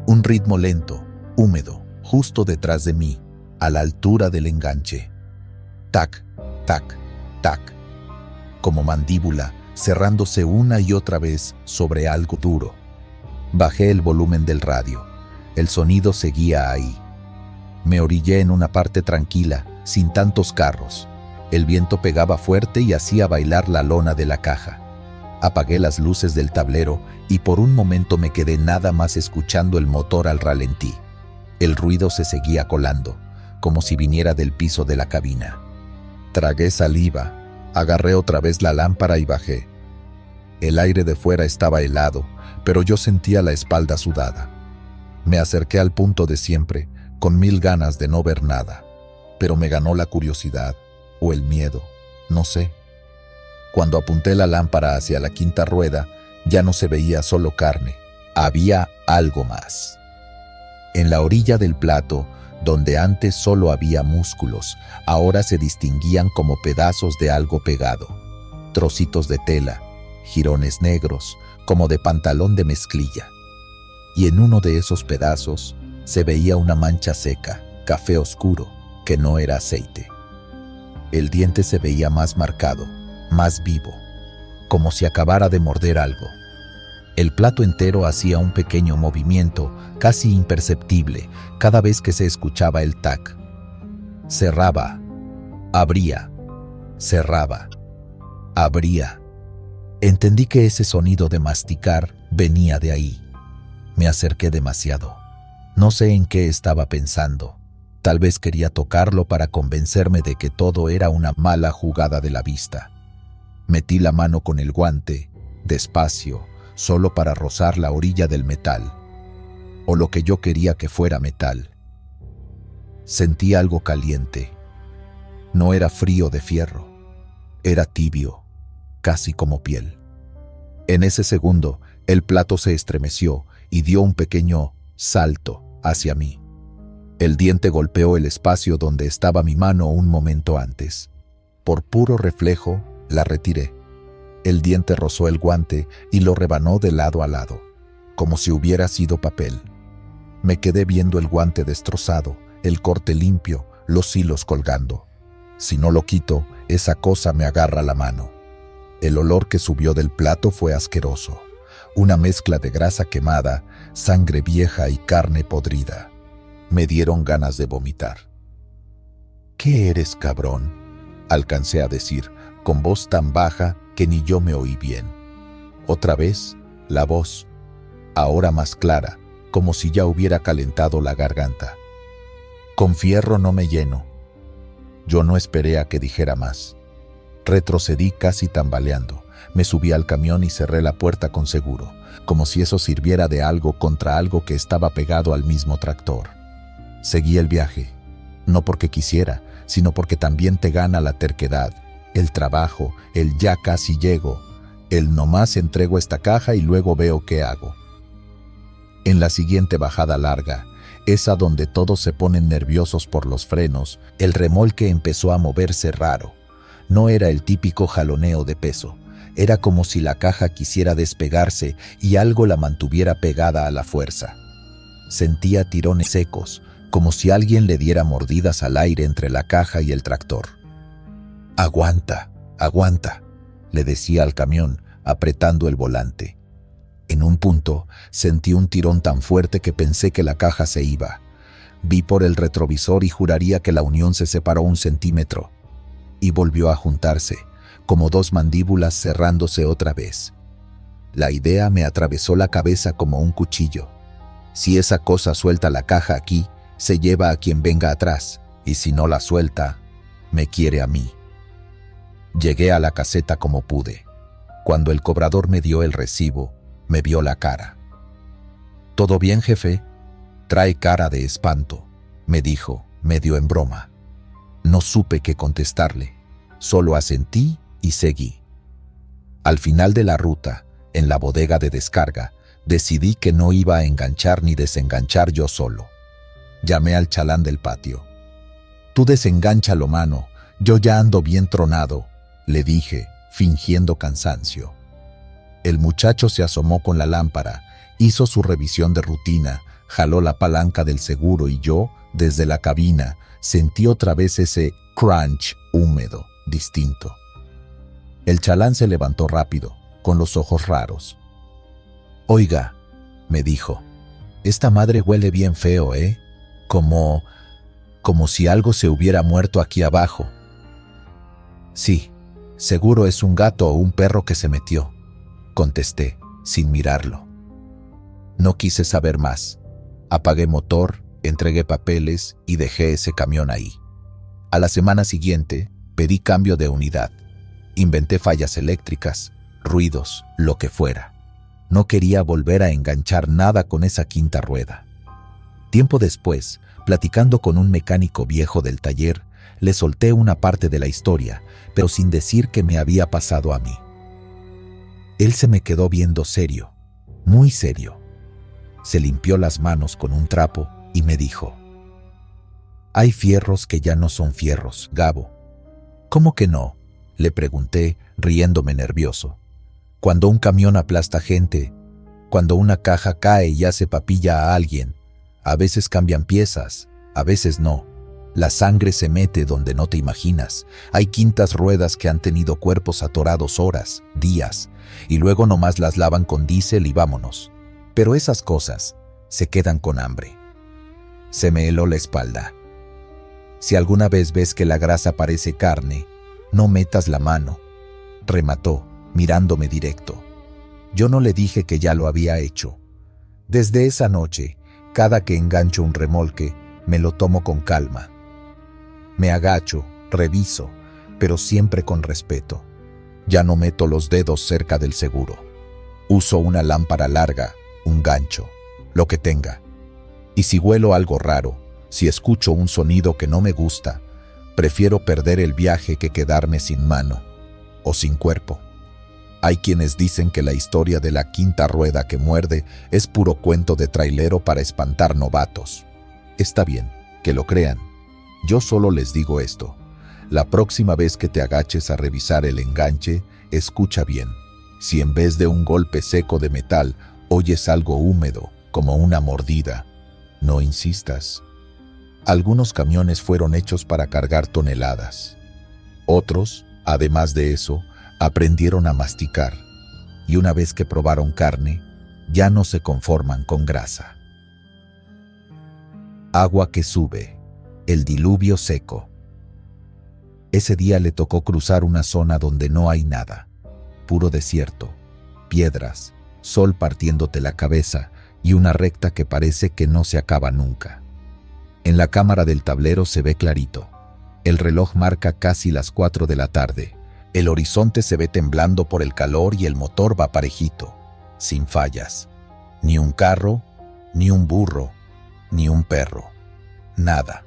Speaker 1: Un ritmo lento, húmedo, justo detrás de mí, a la altura del enganche. Tac, tac, tac. Como mandíbula, cerrándose una y otra vez sobre algo duro. Bajé el volumen del radio. El sonido seguía ahí. Me orillé en una parte tranquila, sin tantos carros. El viento pegaba fuerte y hacía bailar la lona de la caja. Apagué las luces del tablero y por un momento me quedé nada más escuchando el motor al ralentí. El ruido se seguía colando, como si viniera del piso de la cabina. Tragué saliva, agarré otra vez la lámpara y bajé. El aire de fuera estaba helado, pero yo sentía la espalda sudada. Me acerqué al punto de siempre, con mil ganas de no ver nada, pero me ganó la curiosidad, o el miedo, no sé. Cuando apunté la lámpara hacia la quinta rueda, ya no se veía solo carne, había algo más. En la orilla del plato, donde antes solo había músculos, ahora se distinguían como pedazos de algo pegado, trocitos de tela, jirones negros, como de pantalón de mezclilla. Y en uno de esos pedazos se veía una mancha seca, café oscuro, que no era aceite. El diente se veía más marcado, más vivo. como si acabara de morder algo. El plato entero hacía un pequeño movimiento, casi imperceptible, cada vez que se escuchaba el tac. Cerraba, abría, cerraba, abría. Entendí que ese sonido de masticar venía de ahí. Me acerqué demasiado. No sé en qué estaba pensando. Tal vez quería tocarlo para convencerme de que todo era una mala jugada de la vista. Metí la mano con el guante, despacio, solo para rozar la orilla del metal, o lo que yo quería que fuera metal. Sentí algo caliente. No era frío de fierro, era tibio, casi como piel. En ese segundo, el plato se estremeció y dio un pequeño salto hacia mí. El diente golpeó el espacio donde estaba mi mano un momento antes. Por puro reflejo, la retiré. El diente rozó el guante y lo rebanó de lado a lado, como si hubiera sido papel. Me quedé viendo el guante destrozado, el corte limpio, los hilos colgando. Si no lo quito, esa cosa me agarra la mano. El olor que subió del plato fue asqueroso. Una mezcla de grasa quemada, sangre vieja y carne podrida. Me dieron ganas de vomitar. «¿Qué eres, cabrón?», alcancé a decir, con voz tan baja que ni yo me oí bien. Otra vez, la voz, ahora más clara, como si ya hubiera calentado la garganta. «Con fierro no me lleno». Yo no esperé a que dijera más. Retrocedí casi tambaleando. Me subí al camión y cerré la puerta con seguro, como si eso sirviera de algo contra algo que estaba pegado al mismo tractor. Seguí el viaje, no porque quisiera, sino porque también te gana la terquedad, el trabajo, el ya casi llego, el nomás entrego esta caja y luego veo qué hago. En la siguiente bajada larga, esa donde todos se ponen nerviosos por los frenos, el remolque empezó a moverse raro. No era el típico jaloneo de peso. Era como si la caja quisiera despegarse y algo la mantuviera pegada a la fuerza. Sentía tirones secos, como si alguien le diera mordidas al aire entre la caja y el tractor. «Aguanta, aguanta», le decía al camión, apretando el volante. En un punto, sentí un tirón tan fuerte que pensé que la caja se iba. Vi por el retrovisor y juraría que la unión se separó 1 centímetro. Y volvió a juntarse, como 2 mandíbulas cerrándose otra vez. La idea me atravesó la cabeza como un cuchillo. Si esa cosa suelta la caja aquí, se lleva a quien venga atrás, y si no la suelta, me quiere a mí. Llegué a la caseta como pude. Cuando el cobrador me dio el recibo, me vio la cara. «¿Todo bien, jefe?». «Trae cara de espanto», me dijo, medio en broma. No supe qué contestarle, solo asentí y seguí. Al final de la ruta, en la bodega de descarga, decidí que no iba a enganchar ni desenganchar yo solo. Llamé al chalán del patio. «Tú desengánchalo, mano, yo ya ando bien tronado», le dije, fingiendo cansancio. El muchacho se asomó con la lámpara, hizo su revisión de rutina, jaló la palanca del seguro y yo, desde la cabina, sentí otra vez ese crunch húmedo, distinto. El chalán se levantó rápido, con los ojos raros. «Oiga», me dijo, «esta madre huele bien feo, ¿eh? Como si algo se hubiera muerto aquí abajo». «Sí, seguro es un gato o un perro que se metió», contesté, sin mirarlo. No quise saber más. Apagué motor, entregué papeles y dejé ese camión ahí. A la semana siguiente, pedí cambio de unidad. Inventé fallas eléctricas, ruidos, lo que fuera. No quería volver a enganchar nada con esa quinta rueda. Tiempo después, platicando con un mecánico viejo del taller, le solté una parte de la historia, pero sin decir que me había pasado a mí. Él se me quedó viendo serio, muy serio. Se limpió las manos con un trapo y me dijo: «Hay fierros que ya no son fierros, Gabo». «¿Cómo que no?», le pregunté, riéndome nervioso. «Cuando un camión aplasta gente, cuando una caja cae y hace papilla a alguien, a veces cambian piezas, a veces no. La sangre se mete donde no te imaginas. Hay quintas ruedas que han tenido cuerpos atorados horas, días, y luego nomás las lavan con diésel y vámonos. Pero esas cosas se quedan con hambre. Se me heló la espalda. Si alguna vez ves que la grasa parece carne, no metas la mano, remató, mirándome directo. Yo no le dije que ya lo había hecho. Desde esa noche, cada que engancho un remolque, me lo tomo con calma. Me agacho, reviso, pero siempre con respeto. Ya no meto los dedos cerca del seguro. Uso una lámpara larga, un gancho, lo que tenga. Y si huelo algo raro, si escucho un sonido que no me gusta, prefiero perder el viaje que quedarme sin mano o sin cuerpo. Hay quienes dicen que la historia de la quinta rueda que muerde es puro cuento de trailero para espantar novatos. Está bien, que lo crean. Yo solo les digo esto. La próxima vez que te agaches a revisar el enganche, escucha bien. Si en vez de un golpe seco de metal oyes algo húmedo, como una mordida, no insistas. Algunos camiones fueron hechos para cargar toneladas. Otros, además de eso, aprendieron a masticar, y una vez que probaron carne, ya no se conforman con grasa. Agua que sube, el diluvio seco. Ese día le tocó cruzar una zona donde no hay nada, puro desierto, piedras, sol partiéndote la cabeza y una recta que parece que no se acaba nunca. En la cámara del tablero se ve clarito. El reloj marca casi las 4 de la tarde. El horizonte se ve temblando por el calor y el motor va parejito, sin fallas. Ni un carro, ni un burro, ni un perro. Nada.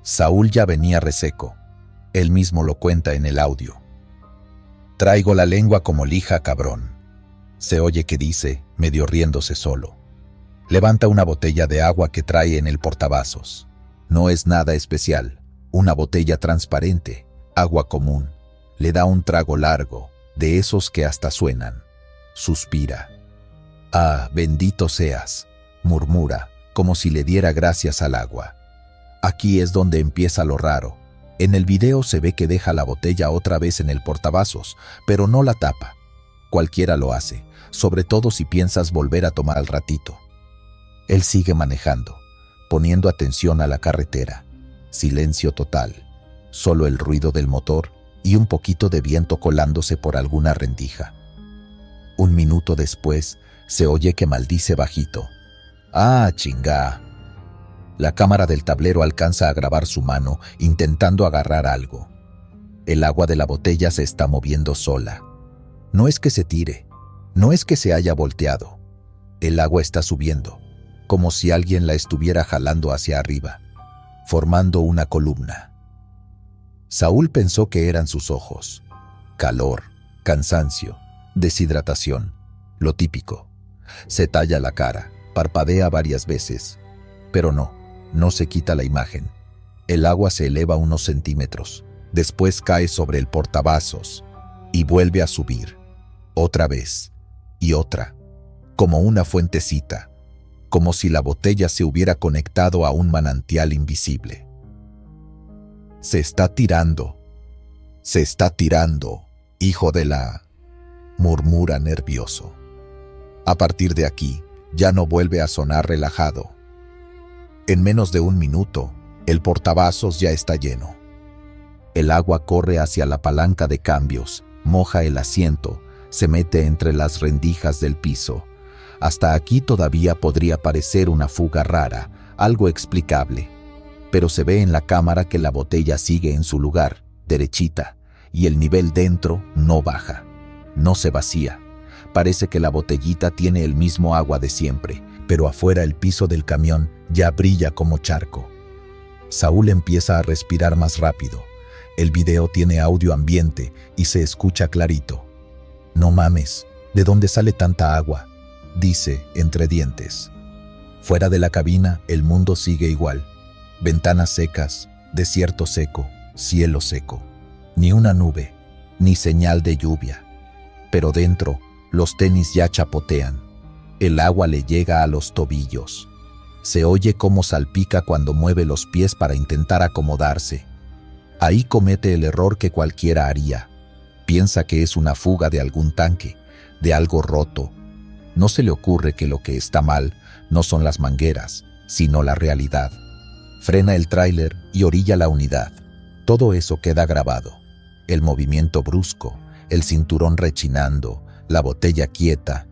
Speaker 1: Saúl ya venía reseco. Él mismo lo cuenta en el audio. Traigo la lengua como lija, cabrón. Se oye que dice, medio riéndose solo. Levanta una botella de agua que trae en el portavasos. No es nada especial. Una botella transparente, agua común. Le da un trago largo, de esos que hasta suenan. Suspira. Ah, bendito seas, murmura, como si le diera gracias al agua. Aquí es donde empieza lo raro. En el video se ve que deja la botella otra vez en el portavasos, pero no la tapa. Cualquiera lo hace, sobre todo si piensas volver a tomar al ratito. Él sigue manejando, poniendo atención a la carretera. Silencio total, solo el ruido del motor y un poquito de viento colándose por alguna rendija. Un minuto después, se oye que maldice bajito. ¡Ah, chingá! La cámara del tablero alcanza a grabar su mano, intentando agarrar algo. El agua de la botella se está moviendo sola. No es que se tire, no es que se haya volteado. El agua está subiendo, como si alguien la estuviera jalando hacia arriba, formando una columna. Saúl pensó que eran sus ojos. Calor, cansancio, deshidratación, lo típico. Se talla la cara, parpadea varias veces, pero no se quita la imagen. El agua se eleva unos centímetros, después cae sobre el portavasos y vuelve a subir. Otra vez y otra, como una fuentecita, como si la botella se hubiera conectado a un manantial invisible. Se está tirando, hijo de la... murmura nervioso. A partir de aquí, ya no vuelve a sonar relajado. En menos de un minuto, el portavasos ya está lleno. El agua corre hacia la palanca de cambios, moja el asiento, se mete entre las rendijas del piso. Hasta aquí todavía podría parecer una fuga rara, algo explicable. Pero se ve en la cámara que la botella sigue en su lugar, derechita, y el nivel dentro no baja, no se vacía. Parece que la botellita tiene el mismo agua de siempre, pero afuera el piso del camión ya brilla como charco. Saúl empieza a respirar más rápido. El video tiene audio ambiente y se escucha clarito. No mames, ¿de dónde sale tanta agua?, dice entre dientes. Fuera de la cabina, el mundo sigue igual. Ventanas secas, desierto seco, cielo seco. Ni una nube, ni señal de lluvia. Pero dentro, los tenis ya chapotean. El agua le llega a los tobillos. Se oye cómo salpica cuando mueve los pies para intentar acomodarse. Ahí comete el error que cualquiera haría. Piensa que es una fuga de algún tanque, de algo roto. No se le ocurre que lo que está mal no son las mangueras, sino la realidad. Frena el tráiler y orilla la unidad. Todo eso queda grabado. El movimiento brusco, el cinturón rechinando, la botella quieta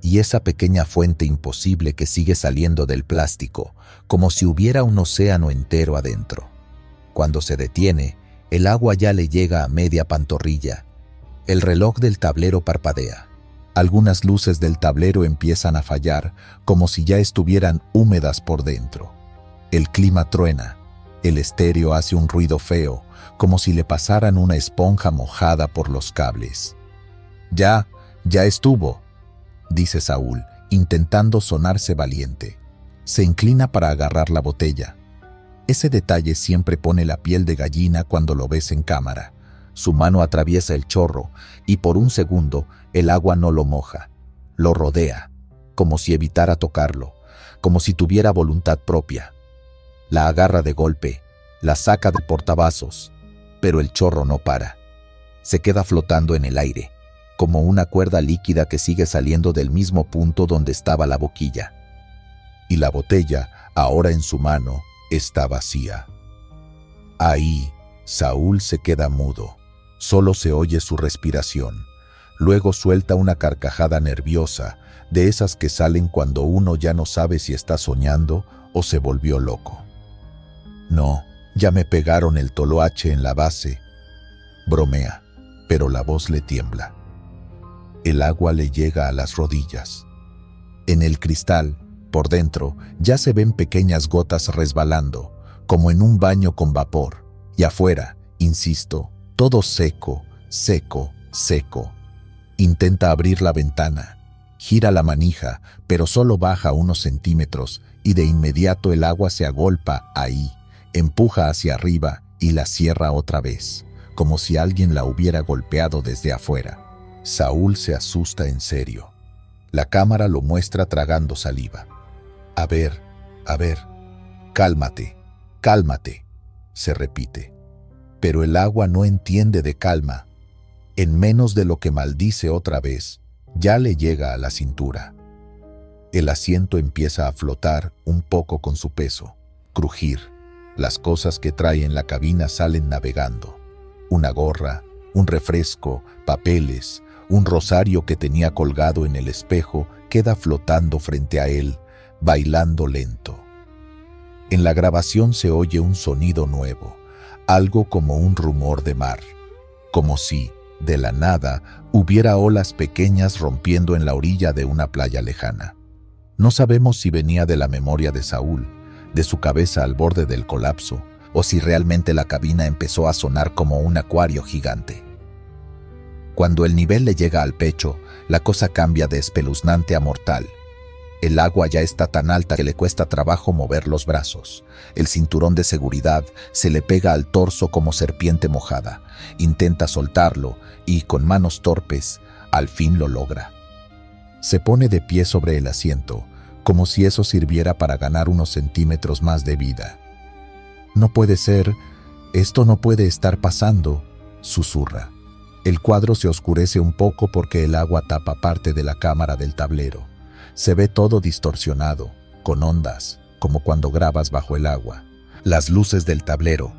Speaker 1: y esa pequeña fuente imposible que sigue saliendo del plástico, como si hubiera un océano entero adentro. Cuando se detiene, el agua ya le llega a media pantorrilla. El reloj del tablero parpadea. Algunas luces del tablero empiezan a fallar, como si ya estuvieran húmedas por dentro. El clima truena. El estéreo hace un ruido feo, como si le pasaran una esponja mojada por los cables. Ya estuvo, dice Saúl, intentando sonarse valiente. Se inclina para agarrar la botella. Ese detalle siempre pone la piel de gallina cuando lo ves en cámara. Su mano atraviesa el chorro y por un segundo el agua no lo moja. Lo rodea, como si evitara tocarlo, como si tuviera voluntad propia. La agarra de golpe, la saca del portavasos, pero el chorro no para. Se queda flotando en el aire, como una cuerda líquida que sigue saliendo del mismo punto donde estaba la boquilla. Y la botella, ahora en su mano, está vacía. Ahí, Saúl se queda mudo. Solo se oye su respiración. Luego suelta una carcajada nerviosa, de esas que salen cuando uno ya no sabe si está soñando o se volvió loco. No, ya me pegaron el toloache en la base. Bromea, pero la voz le tiembla. El agua le llega a las rodillas. En el cristal, por dentro, ya se ven pequeñas gotas resbalando, como en un baño con vapor. Y afuera, insisto, todo seco, seco, seco. Intenta abrir la ventana. Gira la manija, pero solo baja unos centímetros y de inmediato el agua se agolpa ahí, empuja hacia arriba y la cierra otra vez, como si alguien la hubiera golpeado desde afuera. Saúl se asusta en serio. La cámara lo muestra tragando saliva. A ver, cálmate, cálmate, se repite. Pero el agua no entiende de calma. En menos de lo que maldice otra vez, ya le llega a la cintura. El asiento empieza a flotar un poco con su peso, crujir. Las cosas que trae en la cabina salen navegando. Una gorra, un refresco, papeles, un rosario que tenía colgado en el espejo queda flotando frente a él, bailando lento. En la grabación se oye un sonido nuevo, algo como un rumor de mar, como si, de la nada, hubiera olas pequeñas rompiendo en la orilla de una playa lejana. No sabemos si venía de la memoria de Saúl, de su cabeza al borde del colapso, o si realmente la cabina empezó a sonar como un acuario gigante. Cuando el nivel le llega al pecho, la cosa cambia de espeluznante a mortal. El agua ya está tan alta que le cuesta trabajo mover los brazos. El cinturón de seguridad se le pega al torso como serpiente mojada. Intenta soltarlo y, con manos torpes, al fin lo logra. Se pone de pie sobre el asiento, como si eso sirviera para ganar unos centímetros más de vida. No puede ser, esto no puede estar pasando, susurra. El cuadro se oscurece un poco porque el agua tapa parte de la cámara del tablero. Se ve todo distorsionado, con ondas, como cuando grabas bajo el agua. Las luces del tablero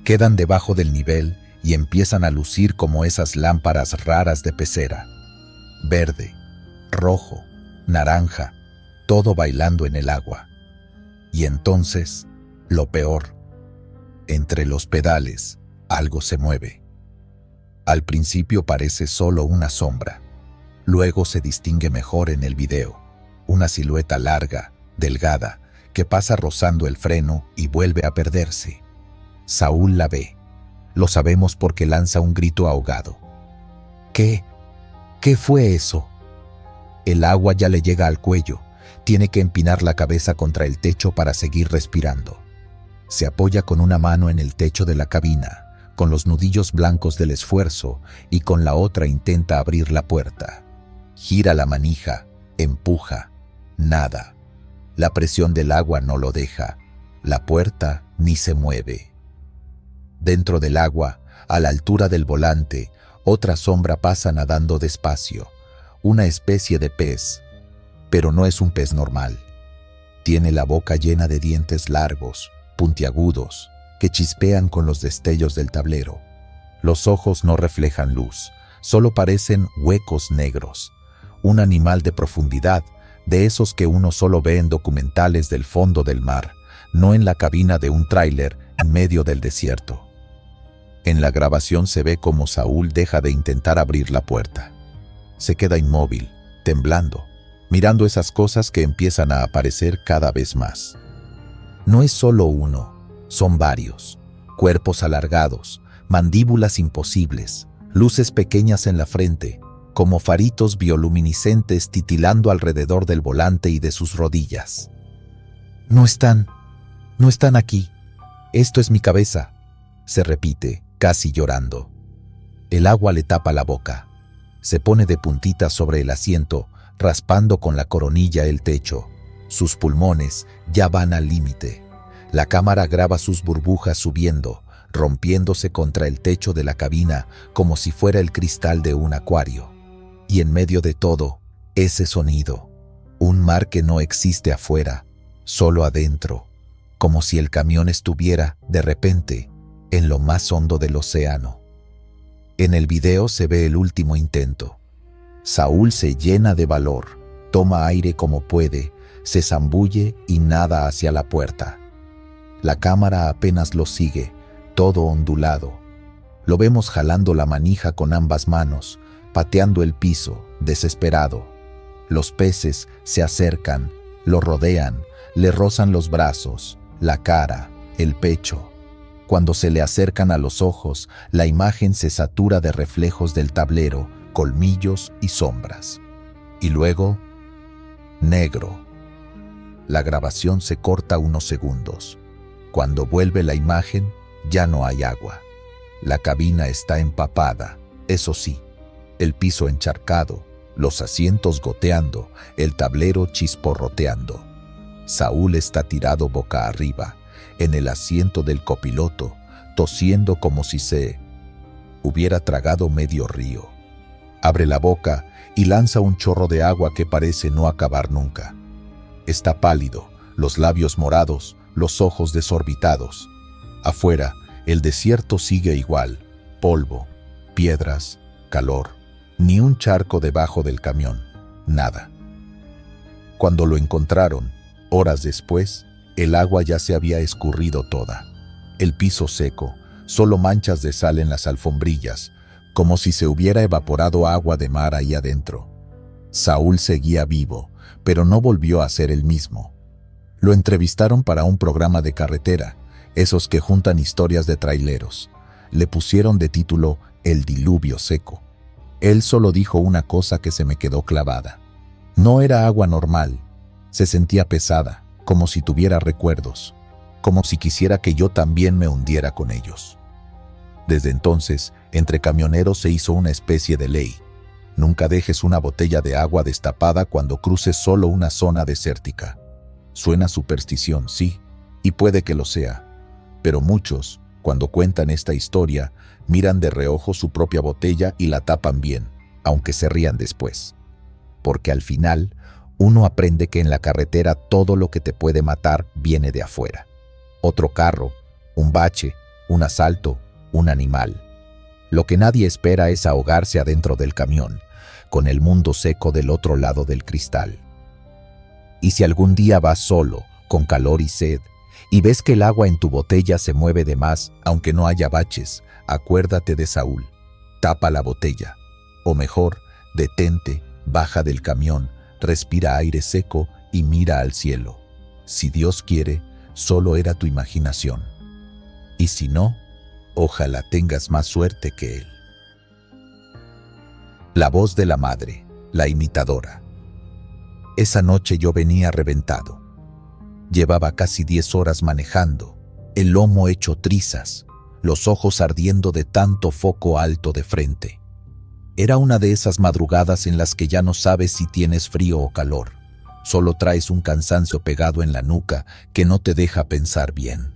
Speaker 1: quedan debajo del nivel y empiezan a lucir como esas lámparas raras de pecera. Verde, rojo, naranja, todo bailando en el agua. Y entonces, lo peor, entre los pedales, algo se mueve. Al principio parece solo una sombra. Luego se distingue mejor en el video. Una silueta larga, delgada, que pasa rozando el freno y vuelve a perderse. Saúl la ve. Lo sabemos porque lanza un grito ahogado. ¿Qué? ¿Qué fue eso? El agua ya le llega al cuello. Tiene que empinar la cabeza contra el techo para seguir respirando. Se apoya con una mano en el techo de la cabina, con los nudillos blancos del esfuerzo, y con la otra intenta abrir la puerta. Gira la manija, empuja. Nada. La presión del agua no lo deja. La puerta ni se mueve. Dentro del agua, a la altura del volante, otra sombra pasa nadando despacio. Una especie de pez, pero no es un pez normal. Tiene la boca llena de dientes largos, puntiagudos, que chispean con los destellos del tablero. Los ojos no reflejan luz, solo parecen huecos negros. Un animal de profundidad, de esos que uno solo ve en documentales del fondo del mar, no en la cabina de un tráiler en medio del desierto. En la grabación se ve cómo Saúl deja de intentar abrir la puerta. Se queda inmóvil, temblando, mirando esas cosas que empiezan a aparecer cada vez más. No es solo uno, son varios. Cuerpos alargados, mandíbulas imposibles, luces pequeñas en la frente, como faritos bioluminiscentes titilando alrededor del volante y de sus rodillas. No están aquí. Esto es mi cabeza, se repite, casi llorando. El agua le tapa la boca. Se pone de puntitas sobre el asiento, raspando con la coronilla el techo. Sus pulmones ya van al límite. La cámara graba sus burbujas subiendo, rompiéndose contra el techo de la cabina como si fuera el cristal de un acuario. Y en medio de todo, ese sonido. Un mar que no existe afuera, solo adentro, como si el camión estuviera, de repente, en lo más hondo del océano. En el video se ve el último intento. Saúl se llena de valor, toma aire como puede, se zambulle y nada hacia la puerta. La cámara apenas lo sigue, todo ondulado. Lo vemos jalando la manija con ambas manos, pateando el piso, desesperado. Los peces se acercan, lo rodean, le rozan los brazos, la cara, el pecho. Cuando se le acercan a los ojos, la imagen se satura de reflejos del tablero, colmillos y sombras. Y luego, negro. La grabación se corta unos segundos. Cuando vuelve la imagen, ya no hay agua. La cabina está empapada, eso sí. El piso encharcado, los asientos goteando, el tablero chisporroteando. Saúl está tirado boca arriba, en el asiento del copiloto, tosiendo como si se hubiera tragado medio río. Abre la boca y lanza un chorro de agua que parece no acabar nunca. Está pálido, los labios morados, los ojos desorbitados. Afuera, el desierto sigue igual, polvo, piedras, calor. Ni un charco debajo del camión, nada. Cuando lo encontraron, horas después, el agua ya se había escurrido toda. El piso seco, solo manchas de sal en las alfombrillas, como si se hubiera evaporado agua de mar ahí adentro. Saúl seguía vivo, pero no volvió a ser el mismo. Lo entrevistaron para un programa de carretera, esos que juntan historias de traileros. Le pusieron de título El diluvio seco. Él solo dijo una cosa que se me quedó clavada. No era agua normal, se sentía pesada, como si tuviera recuerdos, como si quisiera que yo también me hundiera con ellos. Desde entonces, entre camioneros se hizo una especie de ley. Nunca dejes una botella de agua destapada cuando cruces solo una zona desértica. Suena superstición, sí, y puede que lo sea, pero muchos, cuando cuentan esta historia, miran de reojo su propia botella y la tapan bien, aunque se rían después. Porque al final, uno aprende que en la carretera todo lo que te puede matar viene de afuera. Otro carro, un bache, un asalto, un animal. Lo que nadie espera es ahogarse adentro del camión, con el mundo seco del otro lado del cristal. Y si algún día vas solo, con calor y sed, y ves que el agua en tu botella se mueve de más, aunque no haya baches, acuérdate de Saúl. Tapa la botella. O mejor, detente, baja del camión, respira aire seco y mira al cielo. Si Dios quiere, solo era tu imaginación. Y si no, ojalá tengas más suerte que él. La voz de la madre, la imitadora. Esa noche yo venía reventado. Llevaba casi 10 horas manejando, el lomo hecho trizas, los ojos ardiendo de tanto foco alto de frente. Era una de esas madrugadas en las que ya no sabes si tienes frío o calor. solo traes un cansancio pegado en la nuca que no te deja pensar bien.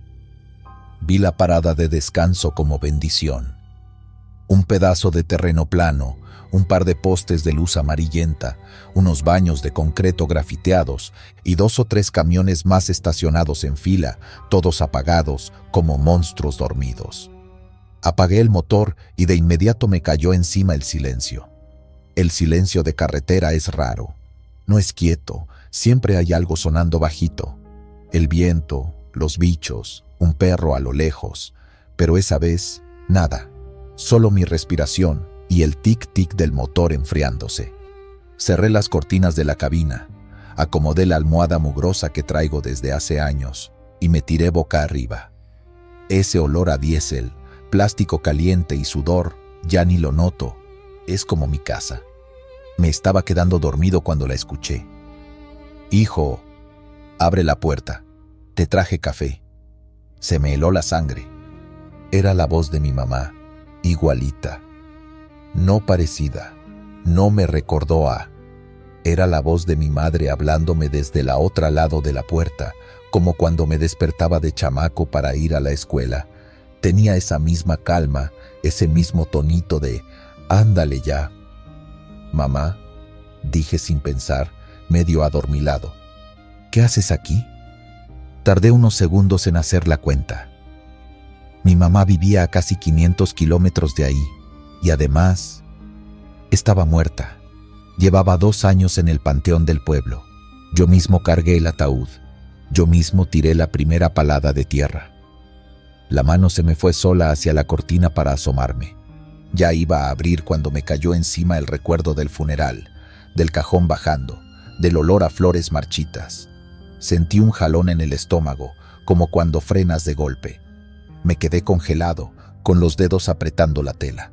Speaker 1: Vi la parada de descanso como bendición. Un pedazo de terreno plano, un par de postes de luz amarillenta, unos baños de concreto grafiteados y 2 o 3 camiones más estacionados en fila, todos apagados como monstruos dormidos. Apagué el motor y de inmediato me cayó encima el silencio. El silencio de carretera es raro. No es quieto, siempre hay algo sonando bajito. El viento, los bichos, un perro a lo lejos, pero esa vez, nada. Solo mi respiración y el tic-tic del motor enfriándose. Cerré las cortinas de la cabina, acomodé la almohada mugrosa que traigo desde hace años y me tiré boca arriba. Ese olor a diésel, plástico caliente y sudor, ya ni lo noto. Es como mi casa. Me estaba quedando dormido cuando la escuché. «Hijo, abre la puerta. Te traje café». Se me heló la sangre. Era la voz de mi mamá, igualita. No parecida, no me recordó a... Era la voz de mi madre hablándome desde la otra lado de la puerta, como cuando me despertaba de chamaco para ir a la escuela. Tenía esa misma calma, ese mismo tonito de «ándale ya». «Mamá», dije sin pensar, medio adormilado. «¿Qué haces aquí?» Tardé unos segundos en hacer la cuenta. Mi mamá vivía a casi 500 kilómetros de ahí, y además estaba muerta. Llevaba 2 años en el panteón del pueblo. Yo mismo cargué el ataúd. Yo mismo tiré la primera palada de tierra. La mano se me fue sola hacia la cortina para asomarme. Ya iba a abrir cuando me cayó encima el recuerdo del funeral, del cajón bajando, del olor a flores marchitas. Sentí un jalón en el estómago, como cuando frenas de golpe. Me quedé congelado, con los dedos apretando la tela.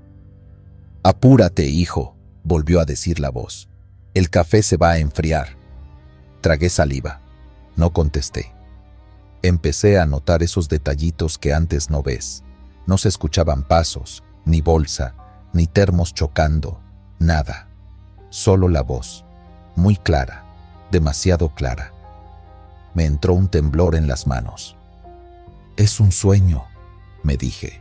Speaker 1: «Apúrate, hijo», volvió a decir la voz. «El café se va a enfriar». Tragué saliva. No contesté. Empecé a notar esos detallitos que antes no ves. No se escuchaban pasos, ni bolsa, ni termos chocando, nada. Solo la voz, muy clara, demasiado clara. Me entró un temblor en las manos. «Es un sueño», me dije.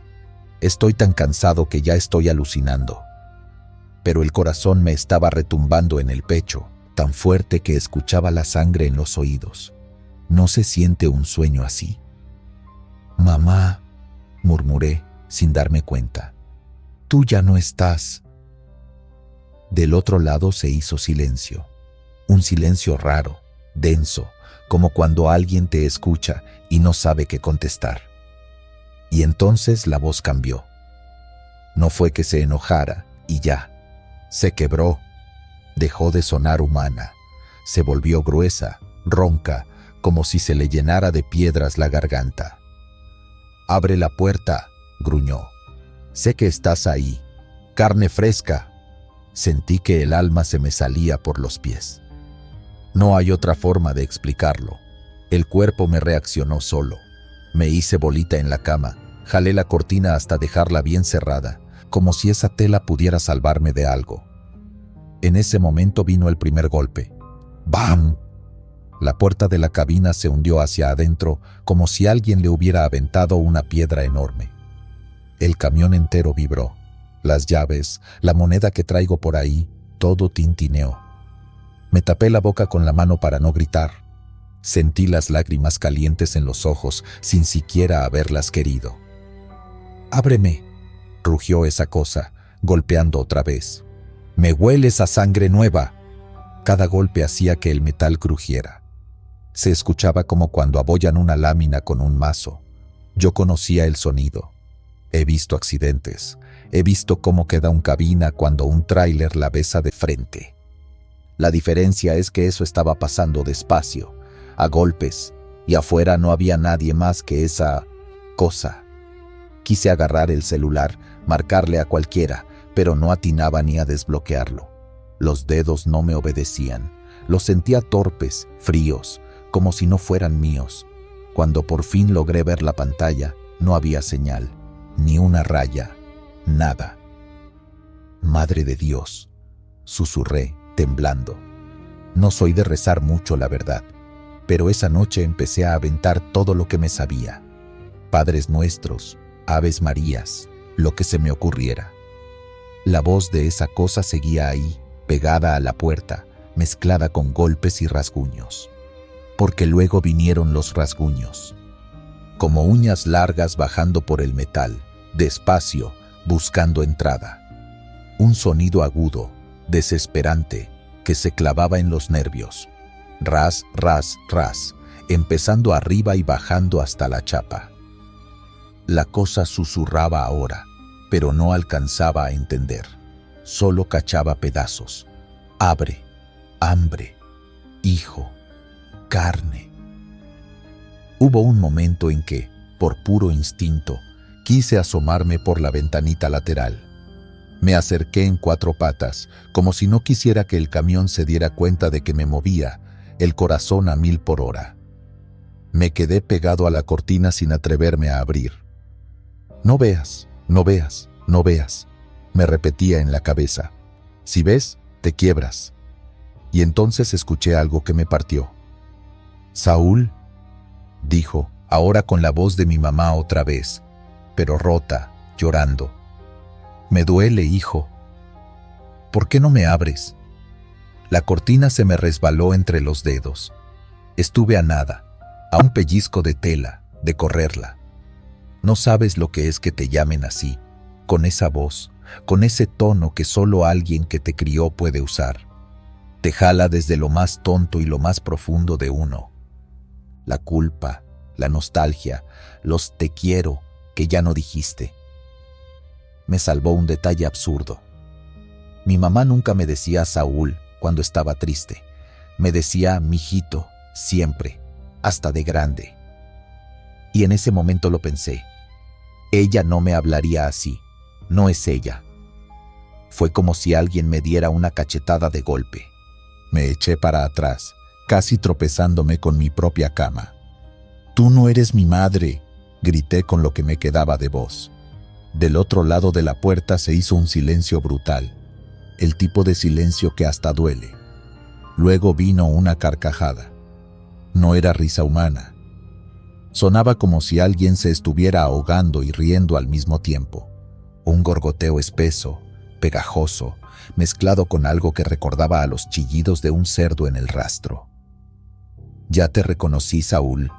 Speaker 1: «Estoy tan cansado que ya estoy alucinando». Pero el corazón me estaba retumbando en el pecho, tan fuerte que escuchaba la sangre en los oídos. ¿No se siente un sueño así? «Mamá», murmuré, sin darme cuenta. «Tú ya no estás». Del otro lado se hizo silencio. Un silencio raro, denso, como cuando alguien te escucha y no sabe qué contestar. Y entonces la voz cambió. No fue que se enojara y ya. Se quebró. Dejó de sonar humana. Se volvió gruesa, ronca, como si se le llenara de piedras la garganta. «Abre la puerta», gruñó. «Sé que estás ahí. Carne fresca». Sentí que el alma se me salía por los pies. No hay otra forma de explicarlo. El cuerpo me reaccionó solo. Me hice bolita en la cama, jalé la cortina hasta dejarla bien cerrada, como si esa tela pudiera salvarme de algo. En ese momento vino el primer golpe. ¡Bam! La puerta de la cabina se hundió hacia adentro, como si alguien le hubiera aventado una piedra enorme. El camión entero vibró. Las llaves, la moneda que traigo por ahí, todo tintineó. Me tapé la boca con la mano para no gritar. Sentí las lágrimas calientes en los ojos sin siquiera haberlas querido. «Ábreme», rugió esa cosa, golpeando otra vez. «Me hueles a sangre nueva». Cada golpe hacía que el metal crujiera. Se escuchaba como cuando abollan una lámina con un mazo. Yo conocía el sonido. He visto accidentes. He visto cómo queda un cabina cuando un tráiler la besa de frente. La diferencia es que eso estaba pasando despacio, a golpes, y afuera no había nadie más que esa cosa. Quise agarrar el celular, marcarle a cualquiera, pero no atinaba ni a desbloquearlo. Los dedos no me obedecían. Los sentía torpes, fríos, como si no fueran míos. Cuando por fin logré ver la pantalla, no había señal, ni una raya, nada. «Madre de Dios», susurré, temblando. No soy de rezar mucho, la verdad, pero esa noche empecé a aventar todo lo que me sabía. Padres nuestros, Aves Marías, lo que se me ocurriera. La voz de esa cosa seguía ahí, pegada a la puerta, mezclada con golpes y rasguños. Porque luego vinieron los rasguños, como uñas largas bajando por el metal, despacio, buscando entrada. Un sonido agudo, desesperante, que se clavaba en los nervios. Ras, ras, ras, empezando arriba y bajando hasta la chapa. La cosa susurraba ahora, pero no alcanzaba a entender. Solo cachaba pedazos. Abre, hambre, hijo, carne. Hubo un momento en que, por puro instinto, quise asomarme por la ventanita lateral. Me acerqué en 4 patas, como si no quisiera que el camión se diera cuenta de que me movía, el corazón a 1000 por hora. Me quedé pegado a la cortina sin atreverme a abrir. No veas, no veas, no veas, me repetía en la cabeza. Si ves, te quiebras. Y entonces escuché algo que me partió. Saúl, dijo, ahora con la voz de mi mamá otra vez, pero rota, llorando. Me duele, hijo. ¿Por qué no me abres? La cortina se me resbaló entre los dedos. Estuve a nada, a un pellizco de tela, de correrla. No sabes lo que es que te llamen así, con esa voz, con ese tono que solo alguien que te crió puede usar. Te jala desde lo más tonto y lo más profundo de uno. La culpa, la nostalgia, los te quiero que ya no dijiste. Me salvó un detalle absurdo. Mi mamá nunca me decía Saúl cuando estaba triste. Me decía mijito, siempre, hasta de grande. Y en ese momento lo pensé. Ella no me hablaría así, no es ella. Fue como si alguien me diera una cachetada de golpe. Me eché para atrás, casi tropezándome con mi propia cama. «Tú no eres mi madre», grité con lo que me quedaba de voz. Del otro lado de la puerta se hizo un silencio brutal, el tipo de silencio que hasta duele. Luego vino una carcajada. No era risa humana. Sonaba como si alguien se estuviera ahogando y riendo al mismo tiempo. Un gorgoteo espeso, pegajoso, mezclado con algo que recordaba a los chillidos de un cerdo en el rastro. «Ya te reconocí, Saúl»,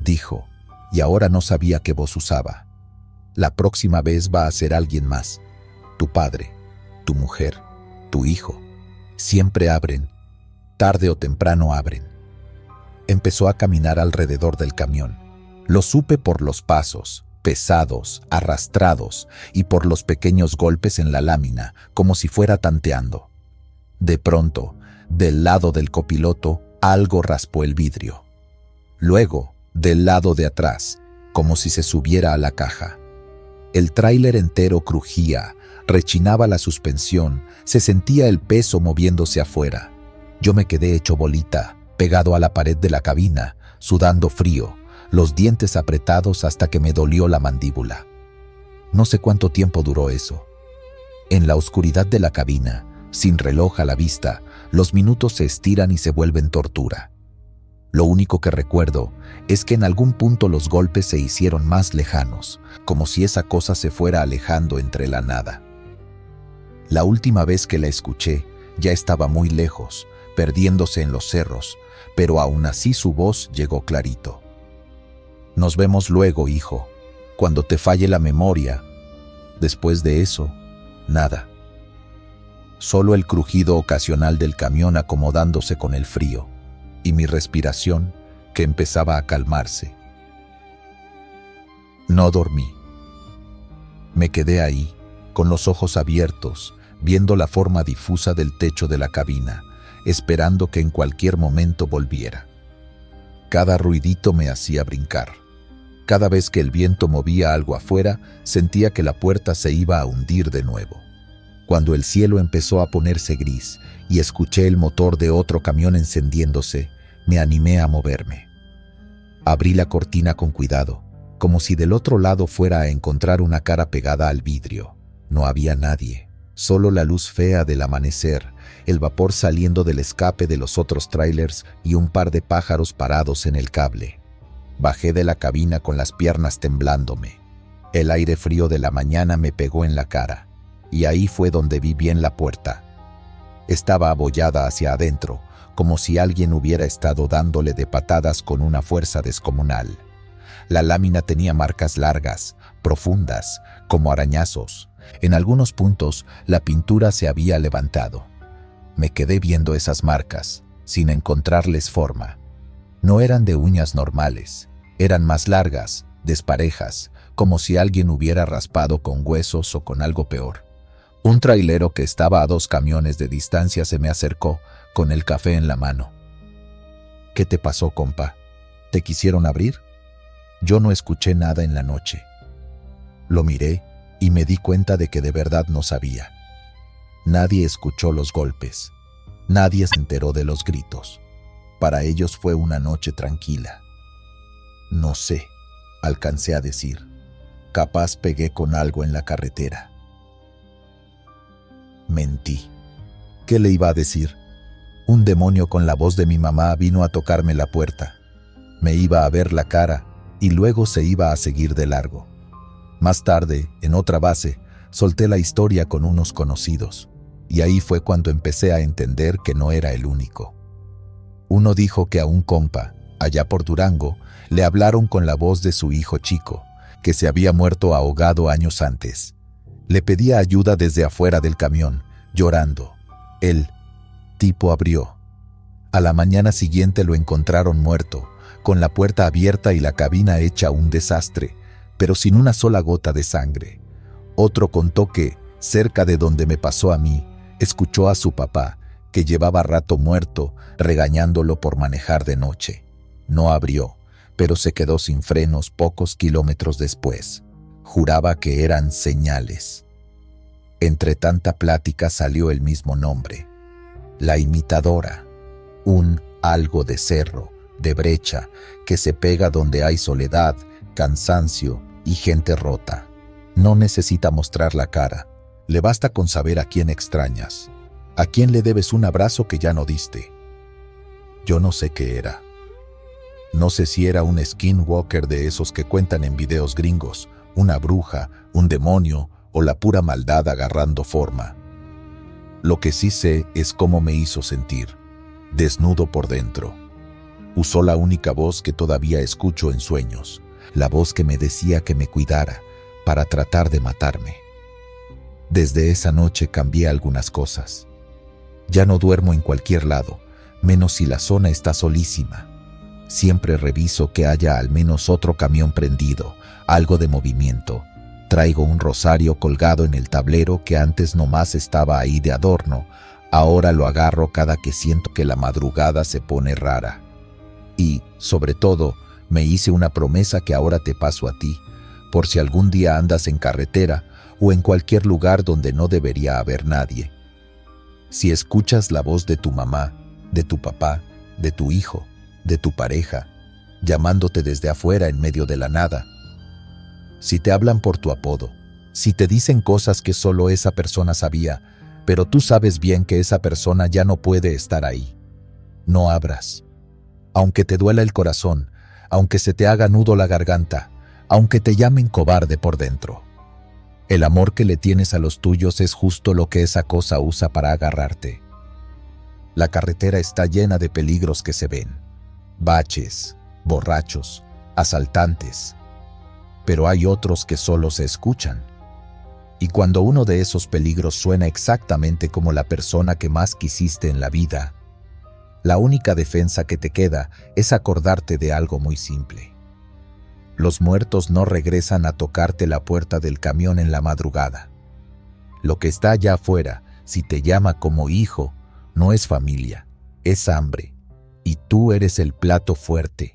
Speaker 1: dijo, y ahora no sabía qué voz usaba. «La próxima vez va a ser alguien más. Tu padre, tu mujer, tu hijo. Siempre abren. Tarde o temprano abren». Empezó a caminar alrededor del camión. Lo supe por los pasos, pesados, arrastrados, y por los pequeños golpes en la lámina, como si fuera tanteando. De pronto, del lado del copiloto, algo raspó el vidrio. Luego, del lado de atrás, como si se subiera a la caja. El tráiler entero crujía, rechinaba la suspensión, se sentía el peso moviéndose afuera. Yo me quedé hecho bolita, pegado a la pared de la cabina, sudando frío, los dientes apretados hasta que me dolió la mandíbula. No sé cuánto tiempo duró eso. En la oscuridad de la cabina, sin reloj a la vista, los minutos se estiran y se vuelven tortura. Lo único que recuerdo es que en algún punto los golpes se hicieron más lejanos, como si esa cosa se fuera alejando entre la nada. La última vez que la escuché, ya estaba muy lejos, perdiéndose en los cerros, pero aún así su voz llegó clarito. «Nos vemos luego, hijo, cuando te falle la memoria». Después de eso, nada. Solo el crujido ocasional del camión acomodándose con el frío, y mi respiración que empezaba a calmarse. No dormí. Me quedé ahí, con los ojos abiertos, viendo la forma difusa del techo de la cabina, esperando que en cualquier momento volviera. Cada ruidito me hacía brincar. Cada vez que el viento movía algo afuera, sentía que la puerta se iba a hundir de nuevo. Cuando el cielo empezó a ponerse gris y escuché el motor de otro camión encendiéndose, me animé a moverme. Abrí la cortina con cuidado, como si del otro lado fuera a encontrar una cara pegada al vidrio. No había nadie, Solo la luz fea del amanecer, el vapor saliendo del escape de los otros trailers y un par de pájaros parados en el cable. Bajé de la cabina con las piernas temblándome. El aire frío de la mañana me pegó en la cara, y ahí fue donde vi bien la puerta. Estaba abollada hacia adentro, como si alguien hubiera estado dándole de patadas con una fuerza descomunal. La lámina tenía marcas largas, profundas, como arañazos. En algunos puntos, la pintura se había levantado. Me quedé viendo esas marcas, sin encontrarles forma. No eran de uñas normales, eran más largas, desparejas, como si alguien hubiera raspado con huesos o con algo peor. Un trailero que estaba a 2 camiones de distancia se me acercó, con el café en la mano. ¿Qué te pasó, compa? ¿Te quisieron abrir? Yo no escuché nada en la noche. Lo miré y me di cuenta de que de verdad no sabía. Nadie escuchó los golpes. Nadie se enteró de los gritos. Para ellos fue una noche tranquila. No sé, alcancé a decir. Capaz pegué con algo en la carretera. Mentí. ¿Qué le iba a decir? Un demonio con la voz de mi mamá vino a tocarme la puerta. Me iba a ver la cara y luego se iba a seguir de largo. Más tarde, en otra base, solté la historia con unos conocidos, y ahí fue cuando empecé a entender que no era el único. Uno dijo que a un compa, allá por Durango, le hablaron con la voz de su hijo chico, que se había muerto ahogado años antes. Le pedía ayuda desde afuera del camión, llorando. El tipo abrió. A la mañana siguiente lo encontraron muerto, con la puerta abierta y la cabina hecha un desastre, pero sin una sola gota de sangre. Otro contó que, cerca de donde me pasó a mí, escuchó a su papá, que llevaba rato muerto, regañándolo por manejar de noche. No abrió, pero se quedó sin frenos pocos kilómetros después. Juraba que eran señales. Entre tanta plática salió el mismo nombre. La Imitadora. Un algo de cerro, de brecha, que se pega donde hay soledad, cansancio y gente rota. No necesita mostrar la cara. Le basta con saber a quién extrañas, a quién le debes un abrazo que ya no diste. Yo no sé qué era. No sé si era un skinwalker de esos que cuentan en videos gringos, una bruja, un demonio o la pura maldad agarrando forma. Lo que sí sé es cómo me hizo sentir, desnudo por dentro. Usó la única voz que todavía escucho en sueños, la voz que me decía que me cuidara para tratar de matarme. Desde esa noche cambié algunas cosas. Ya no duermo en cualquier lado, menos si la zona está solísima. Siempre reviso que haya al menos otro camión prendido, algo de movimiento. Traigo un rosario colgado en el tablero que antes nomás estaba ahí de adorno. Ahora lo agarro cada que siento que la madrugada se pone rara. Y, sobre todo, me hice una promesa que ahora te paso a ti, por si algún día andas en carretera o en cualquier lugar donde no debería haber nadie. Si escuchas la voz de tu mamá, de tu papá, de tu hijo, de tu pareja, llamándote desde afuera en medio de la nada, si te hablan por tu apodo, si te dicen cosas que solo esa persona sabía, pero tú sabes bien que esa persona ya no puede estar ahí, no abras. Aunque te duela el corazón, aunque se te haga nudo la garganta, aunque te llamen cobarde por dentro. El amor que le tienes a los tuyos es justo lo que esa cosa usa para agarrarte. La carretera está llena de peligros que se ven. Baches, borrachos, asaltantes. Pero hay otros que solo se escuchan. Y cuando uno de esos peligros suena exactamente como la persona que más quisiste en la vida, la única defensa que te queda es acordarte de algo muy simple. Los muertos no regresan a tocarte la puerta del camión en la madrugada. Lo que está allá afuera, si te llama como hijo, no es familia, es hambre. Y tú eres el plato fuerte.